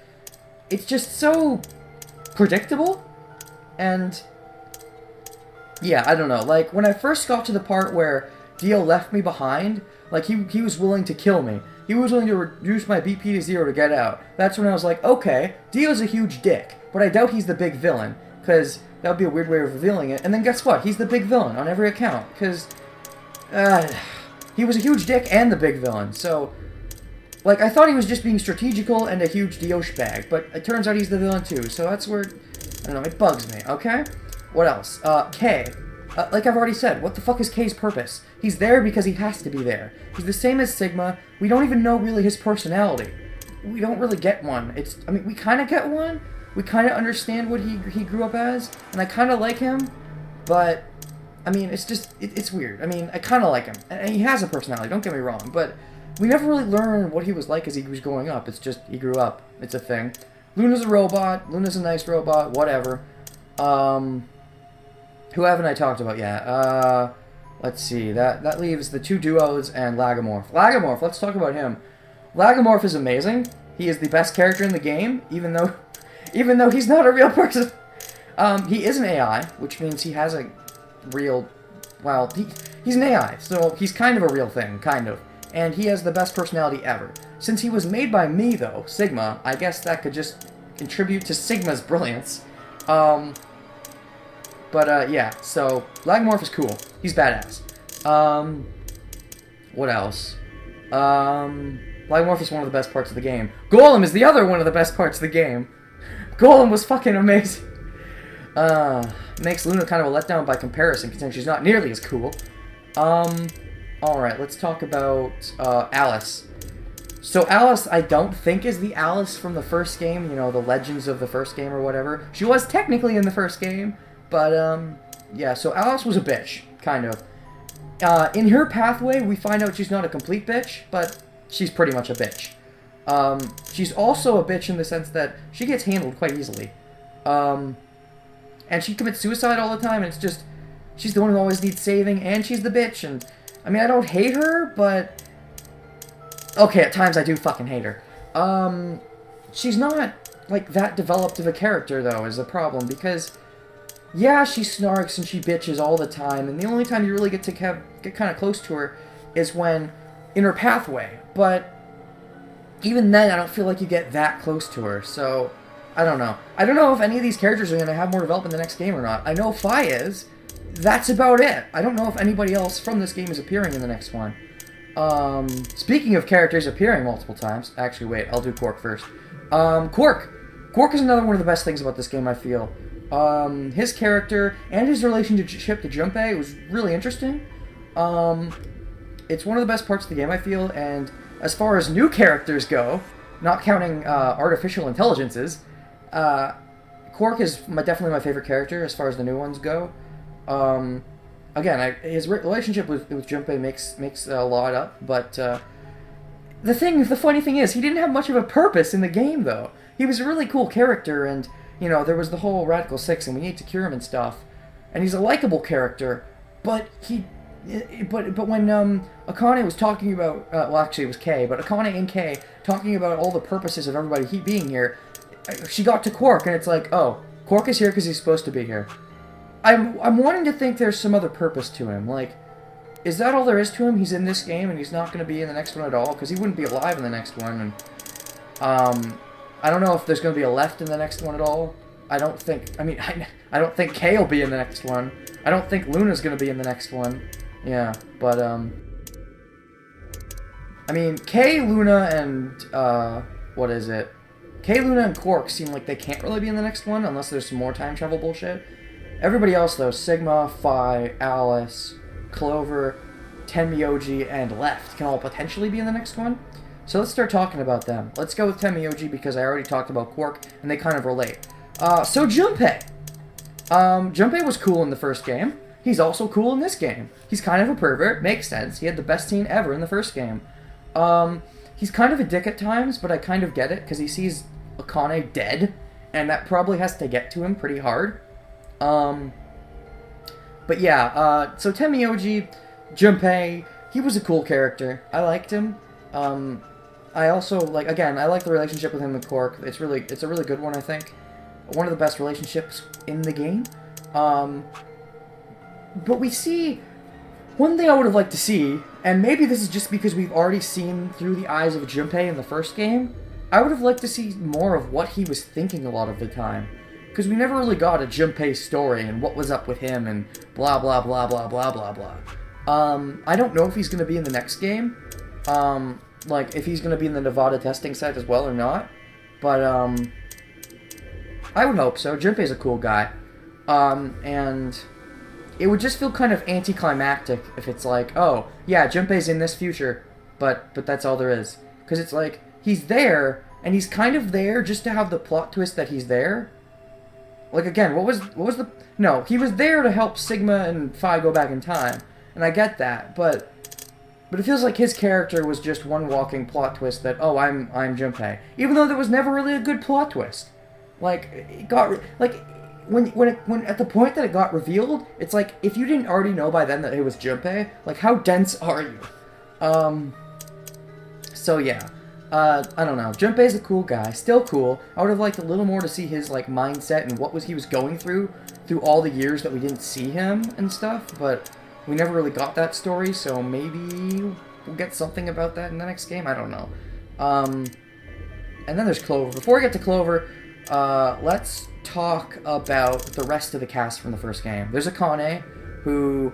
it's just so predictable, and yeah, I don't know, like, when I first got to the part where Dio left me behind, like, he was willing to kill me. He was willing to reduce my BP to 0 to get out. That's when I was like, okay, Dio's a huge dick, but I doubt he's the big villain, because that would be a weird way of revealing it. And then guess what? He's the big villain on every account, because he was a huge dick and the big villain, so, like, I thought he was just being strategical and a huge douchebag, but it turns out he's the villain too, so that's where, I don't know, it bugs me, okay? What else? Kay. Like I've already said, what the fuck is Kay's purpose? He's there because he has to be there. He's the same as Sigma. We don't even know really his personality. We don't really get one. I mean, we kind of get one. We kind of understand what he grew up as, and I kind of like him, but, I mean, it's just, it's weird. I mean, I kind of like him, and he has a personality, don't get me wrong, but we never really learn what he was like as he was growing up. It's just, he grew up. It's a thing. Luna's a robot. Luna's a nice robot. Whatever. Who haven't I talked about yet? Let's see. That leaves the two duos and Lagomorph. Lagomorph, let's talk about him. Lagomorph is amazing. He is the best character in the game, even though he's not a real person. He is an AI, which means he has a real, well, he's an AI, so he's kind of a real thing, kind of. And he has the best personality ever. Since he was made by me, though, Sigma, I guess that could just contribute to Sigma's brilliance. But, yeah, so, Lagomorph is cool. He's badass. What else? Lagomorph is one of the best parts of the game. Golem is the other one of the best parts of the game. Golem was fucking amazing. Makes Luna kind of a letdown by comparison, considering she's not nearly as cool. Alright, let's talk about, Alice. So Alice, I don't think is the Alice from the first game, you know, the Legends of the first game or whatever. She was technically in the first game, but, yeah, so Alice was a bitch, kind of. In her pathway, we find out she's not a complete bitch, but she's pretty much a bitch. She's also a bitch in the sense that she gets handled quite easily. And she commits suicide all the time, and it's just, she's the one who always needs saving, and she's the bitch, and, I mean, I don't hate her, but, okay, at times I do fucking hate her. She's not, like, that developed of a character, though, is the problem, because, yeah, she snarks and she bitches all the time, and the only time you really get to get kind of close to her is when in her pathway, but even then, I don't feel like you get that close to her, so I don't know. I don't know if any of these characters are going to have more development in the next game or not. I know Fi is. That's about it. I don't know if anybody else from this game is appearing in the next one. Speaking of characters appearing multiple times, actually, wait, I'll do Quark first. Quark. Quark is another one of the best things about this game, I feel. His character and his relationship to Junpei was really interesting. It's one of the best parts of the game, I feel, and as far as new characters go, not counting artificial intelligences, Quark is definitely my favorite character as far as the new ones go. Again, his relationship with Junpei makes a lot up, but the funny thing is, he didn't have much of a purpose in the game, though. He was a really cool character, and, you know, there was the whole Radical 6, and we need to cure him and stuff, and he's a likable character, but when Akane was talking about, well, actually it was Kei, but Akane and Kei talking about all the purposes of everybody being here, she got to Quark, and it's like, oh, Quark is here because he's supposed to be here. I'm wanting to think there's some other purpose to him. Like, is that all there is to him? He's in this game, and he's not going to be in the next one at all, because he wouldn't be alive in the next one, and, I don't know if there's going to be a left in the next one at all. I don't think Kei will be in the next one. I don't think Luna's going to be in the next one. Yeah, but, I mean, Kei, Luna, and, what is it? Kei, Luna, and Quark seem like they can't really be in the next one, unless there's some more time travel bullshit. Everybody else, though, Sigma, Phi, Alice, Clover, Tenmyoji, and Left, can all potentially be in the next one. So let's start talking about them. Let's go with Tenmyoji because I already talked about Quark, and they kind of relate. So Junpei. Junpei was cool in the first game. He's also cool in this game. He's kind of a pervert. Makes sense. He had the best scene ever in the first game. He's kind of a dick at times, but I kind of get it, because he sees Akane dead, and that probably has to get to him pretty hard. But yeah, so Tenmyoji, Junpei, he was a cool character. I liked him. I also, again, I like the relationship with him and Quark. It's a really good one, I think. One of the best relationships in the game. But we see, one thing I would have liked to see, and maybe this is just because we've already seen through the eyes of Junpei in the first game, I would have liked to see more of what he was thinking a lot of the time. Because we never really got a Junpei story and what was up with him and blah blah blah blah blah blah blah. I don't know if he's going to be in the next game. If he's going to be in the Nevada testing site as well or not. But, I would hope so. Junpei's a cool guy. And it would just feel kind of anticlimactic if it's like, oh, yeah, Junpei's in this future, but that's all there is. Because it's like, he's there, and he's kind of there just to have the plot twist that he's there. Like, again, what was the... No, he was there to help Sigma and Phi go back in time. And I get that, but it feels like his character was just one walking plot twist that, oh, I'm Junpei. Even though there was never really a good plot twist. Like, it got... When at the point that it got revealed, it's like, if you didn't already know by then that it was Junpei, like, how dense are you? So yeah. I don't know. Junpei's a cool guy. Still cool. I would have liked a little more to see his, mindset and what he was going through all the years that we didn't see him and stuff, but we never really got that story, so maybe we'll get something about that in the next game? I don't know. And then there's Clover. Before we get to Clover, let's talk about the rest of the cast from the first game. There's Akane, who...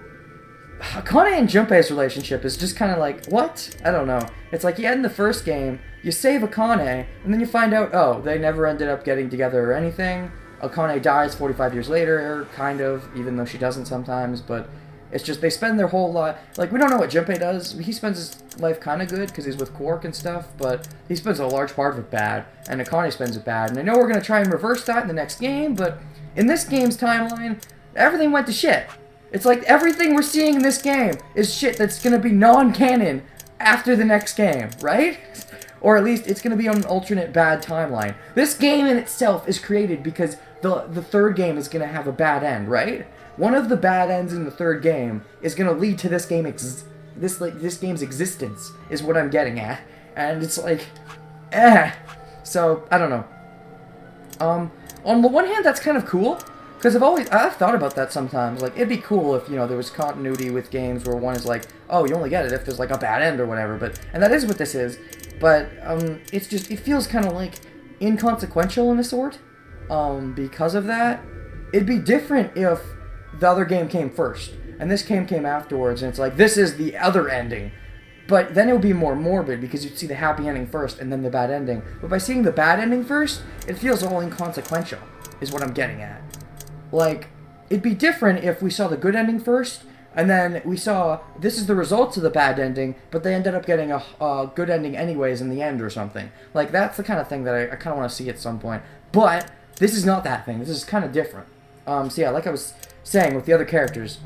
Akane and Junpei's relationship is just kind of like, what? I don't know. It's like, in the first game, you save Akane, and then you find out, oh, they never ended up getting together or anything. Akane dies 45 years later, kind of, even though she doesn't sometimes, but it's just, they spend their whole life, like, we don't know what Junpei does. He spends his life kind of good, because he's with Quark and stuff, but he spends a large part of it bad, and Akane spends it bad, and I know we're going to try and reverse that in the next game, but in this game's timeline, everything went to shit. It's like everything we're seeing in this game is shit that's going to be non-canon after the next game, right? Or at least it's going to be on an alternate bad timeline. This game in itself is created because the third game is going to have a bad end, right? One of the bad ends in the third game is going to lead to this game this game's existence is what I'm getting at. And it's like, So, I don't know. On the one hand, that's kind of cool. Because I've thought about that sometimes. Like, it'd be cool if, you know, there was continuity with games where one is like, oh, you only get it if there's, like, a bad end or whatever. And that is what this is. But, it's just, it feels kind of, like, inconsequential in a sort. Because of that. It'd be different if the other game came first. And this game came afterwards. And it's like, this is the other ending. But then it would be more morbid because you'd see the happy ending first and then the bad ending. But by seeing the bad ending first, it feels all inconsequential, is what I'm getting at. Like, it'd be different if we saw the good ending first, and then we saw, this is the results of the bad ending, but they ended up getting a good ending anyways in the end or something. Like, that's the kind of thing that I kind of want to see at some point. But, this is not that thing. This is kind of different. So yeah, like I was saying with the other characters.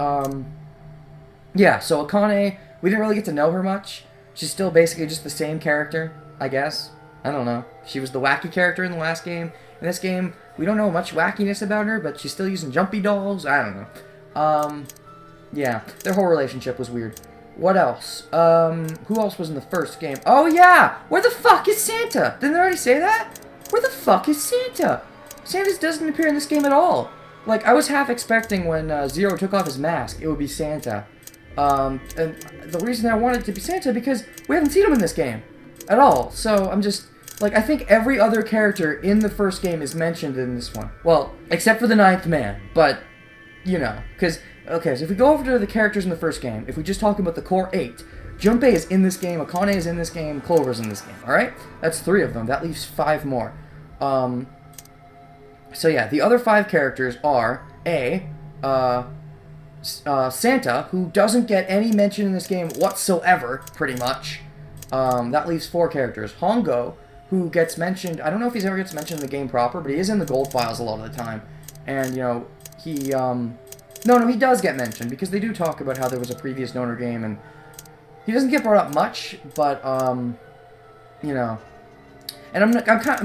Yeah, so Akane, we didn't really get to know her much. She's still basically just the same character, I guess. I don't know. She was the wacky character in the last game. In this game, we don't know much wackiness about her, but she's still using jumpy dolls. I don't know. Yeah, their whole relationship was weird. What else? Who else was in the first game? Oh, yeah! Where the fuck is Santa? Didn't they already say that? Where the fuck is Santa? Santa doesn't appear in this game at all. Like, I was half expecting when Zero took off his mask, it would be Santa. And the reason I wanted it to be Santa, because we haven't seen him in this game at all. So, I'm just... Like, I think every other character in the first game is mentioned in this one. Well, except for the Ninth Man, but, you know, because, okay, so if we go over to the characters in the first game, if we just talk about the core 8, Junpei is in this game, Akane is in this game, Clover's in this game, alright? That's 3 of them, that leaves 5 more. So yeah, the other 5 characters are, Santa, who doesn't get any mention in this game whatsoever, pretty much. That leaves 4 characters. Hongo, who gets mentioned, I don't know if he ever gets mentioned in the game proper, but he is in the gold files a lot of the time. And, you know, he, no, he does get mentioned, because they do talk about how there was a previous Noner game, and he doesn't get brought up much, but, you know, and I'm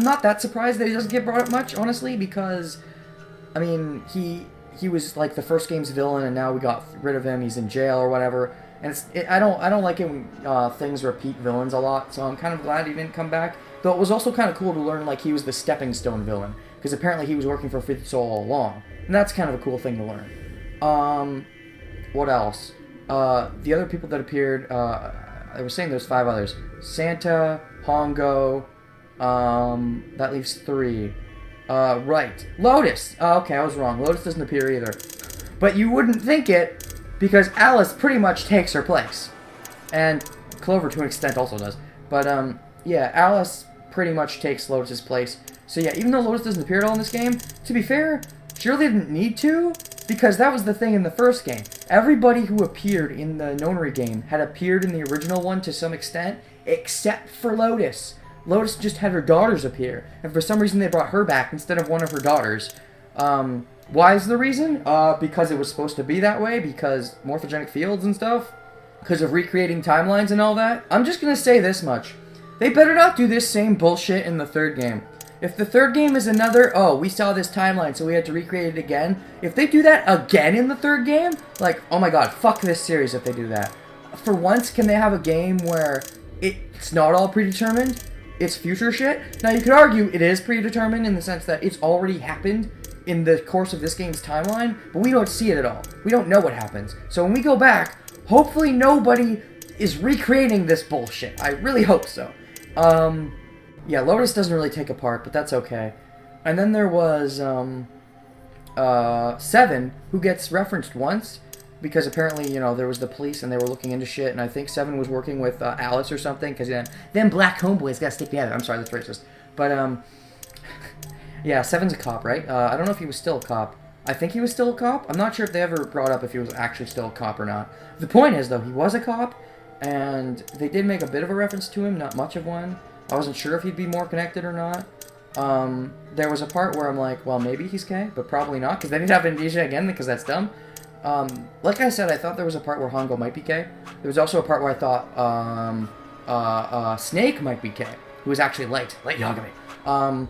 not that surprised that he doesn't get brought up much, honestly, because, I mean, he was, like, the first game's villain, and now we got rid of him, he's in jail or whatever, and I don't like it when things repeat villains a lot, so I'm kind of glad he didn't come back. Though it was also kind of cool to learn, like, he was the stepping stone villain, because apparently he was working for Fifth Soul all along, and that's kind of a cool thing to learn. What else? The other people that appeared, I was saying there's 5 others. Santa, Hongo, that leaves 3. Right. Lotus! Okay, I was wrong. Lotus doesn't appear either. But you wouldn't think it, because Alice pretty much takes her place. And Clover, to an extent, also does. But, yeah, Alice pretty much takes Lotus's place. So yeah, even though Lotus doesn't appear at all in this game, to be fair, she really didn't need to, because that was the thing in the first game. Everybody who appeared in the Nonary game had appeared in the original one to some extent, except for Lotus. Lotus just had her daughters appear, and for some reason they brought her back instead of one of her daughters. Why is the reason? Because it was supposed to be that way, because morphogenic fields and stuff, because of recreating timelines and all that. I'm just gonna say this much. They better not do this same bullshit in the third game. If the third game is another, oh, we saw this timeline, so we had to recreate it again. If they do that again in the third game, like, oh my god, fuck this series if they do that. For once, can they have a game where it's not all predetermined? It's future shit? Now, you could argue it is predetermined in the sense that it's already happened in the course of this game's timeline, but we don't see it at all. We don't know what happens. So when we go back, hopefully nobody is recreating this bullshit. I really hope so. Yeah, Lotus doesn't really take a part, but that's okay. And then there was, Seven, who gets referenced once, because apparently, you know, there was the police and they were looking into shit, and I think Seven was working with Alice or something, because them black homeboys gotta stick together. I'm sorry, that's racist. But, yeah, Seven's a cop, right? I don't know if he was still a cop. I think he was still a cop. I'm not sure if they ever brought up if he was actually still a cop or not. The point is, though, he was a cop, and they did make a bit of a reference to him, not much of one. I wasn't sure if he'd be more connected or not. There was a part where I'm like, well, maybe he's gay, but probably not, because then he'd have amnesia again, because that's dumb. Like I said, I thought there was a part where Hongo might be gay. There was also a part where I thought, Snake might be gay, who was actually Light Yagami.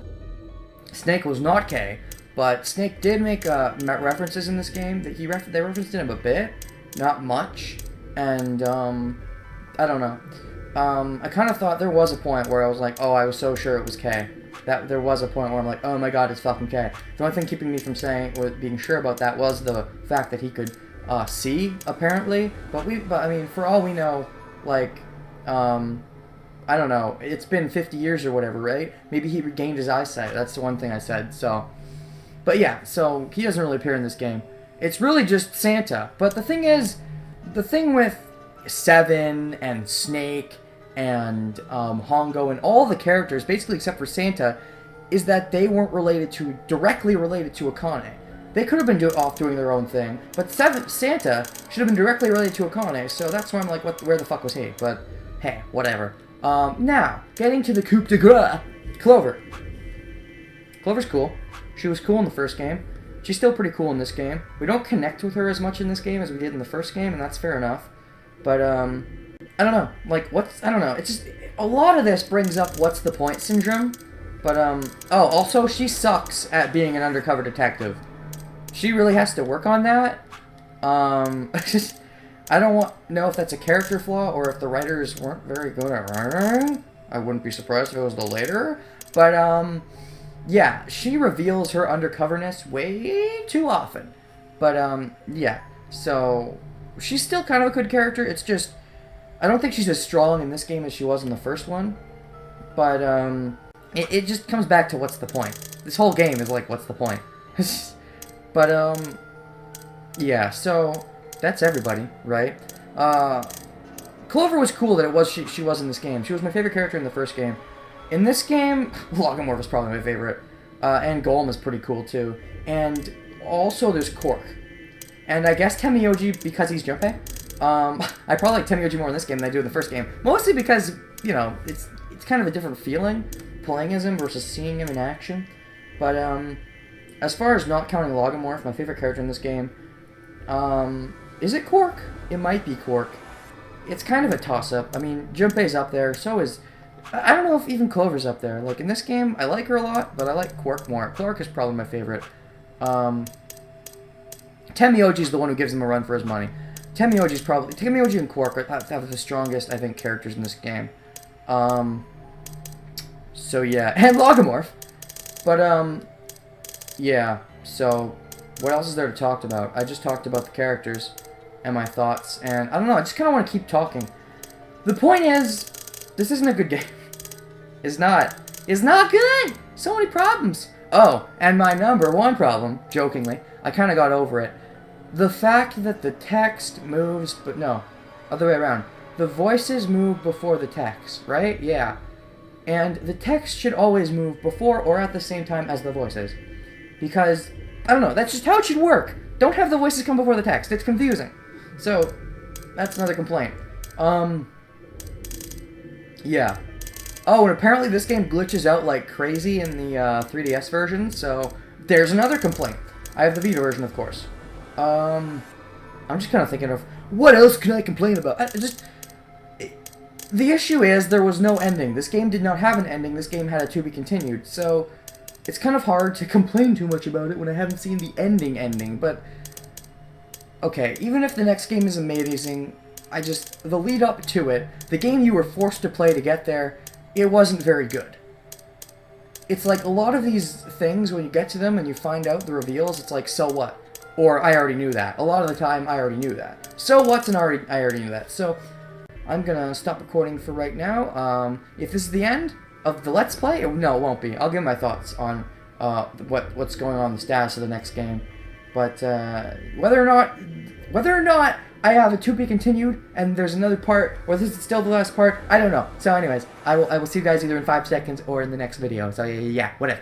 Snake was not gay, but Snake did make, references in this game, that they referenced him a bit, not much, and, I don't know. I kind of thought there was a point where I was like, oh, I was so sure it was K. That there was a point where I'm like, oh my god, it's fucking K. The only thing keeping me from saying or being sure about that was the fact that he could see, apparently. But I mean, for all we know, like, I don't know. It's been 50 years or whatever, right? Maybe he regained his eyesight. That's the one thing I said. So, but yeah, so he doesn't really appear in this game. It's really just Santa. But the thing is, the thing with Seven and Snake and Hongo and all the characters, basically except for Santa, is that they weren't directly related to Akane. They could have been off doing their own thing, but Santa should have been directly related to Akane, so that's why I'm like, where the fuck was he? But, hey, whatever. Now, getting to the coup de grace, Clover. Clover's cool. She was cool in the first game. She's still pretty cool in this game. We don't connect with her as much in this game as we did in the first game, and that's fair enough. But, I don't know. Like, I don't know. It's just, a lot of this brings up what's the point syndrome. But, oh, also, she sucks at being an undercover detective. She really has to work on that. I don't know if that's a character flaw or if the writers weren't very good at writing. I wouldn't be surprised if it was the later. But, yeah, she reveals her undercoverness way too often. But, yeah. So, she's still kind of a good character. It's just, I don't think she's as strong in this game as she was in the first one. But, it just comes back to what's the point. This whole game is like, what's the point? But, yeah, so, that's everybody, right? Clover was cool that she was in this game. She was my favorite character in the first game. In this game, Logomorph is probably my favorite. And Golem is pretty cool, too. And also, there's Cork. And I guess Temioji, because he's Junpei. I probably like Temioji more in this game than I do in the first game. Mostly because, you know, it's kind of a different feeling playing as him versus seeing him in action. But, as far as not counting Logomorph, my favorite character in this game, is it Cork? It might be Cork. It's kind of a toss-up. I mean, Junpei's up there, so is... I don't know if even Clover's up there. Like, in this game, I like her a lot, but I like Quark more. Clark is probably my favorite. Temioji's the one who gives him a run for his money. Temioji and Quark have the strongest, I think, characters in this game. So, yeah. And Logomorph! But, yeah. So, what else is there to talk about? I just talked about the characters and my thoughts, and I don't know, I just kind of want to keep talking. The point is, this isn't a good game. It's not. It's not good! So many problems. Oh, and my number one problem, jokingly, I kind of got over it. The fact that the text moves, but no, other way around. The voices move before the text, right? Yeah. And the text should always move before or at the same time as the voices. Because, I don't know, that's just how it should work. Don't have the voices come before the text. It's confusing. So, that's another complaint. Yeah. Oh, and apparently this game glitches out like crazy in the 3DS version, so there's another complaint. I have the Vita version, of course. I'm just kind of thinking of, what else can I complain about? The issue is, there was no ending. This game did not have an ending. This game had a to be continued, so it's kind of hard to complain too much about it when I haven't seen the ending, but... Okay, even if the next game is amazing, the lead up to it, the game you were forced to play to get there, it wasn't very good. It's like a lot of these things, when you get to them and you find out the reveals, it's like, so what? Or, I already knew that. A lot of the time, I already knew that. So what's I already knew that. So, I'm gonna stop recording for right now. If this is the end of the Let's Play, no, it won't be. I'll give my thoughts on what's going on in the status of the next game. But whether or not I have a to be continued and there's another part, or this is still the last part, I don't know. So anyways, I will see you guys either in 5 seconds or in the next video. So yeah, whatever.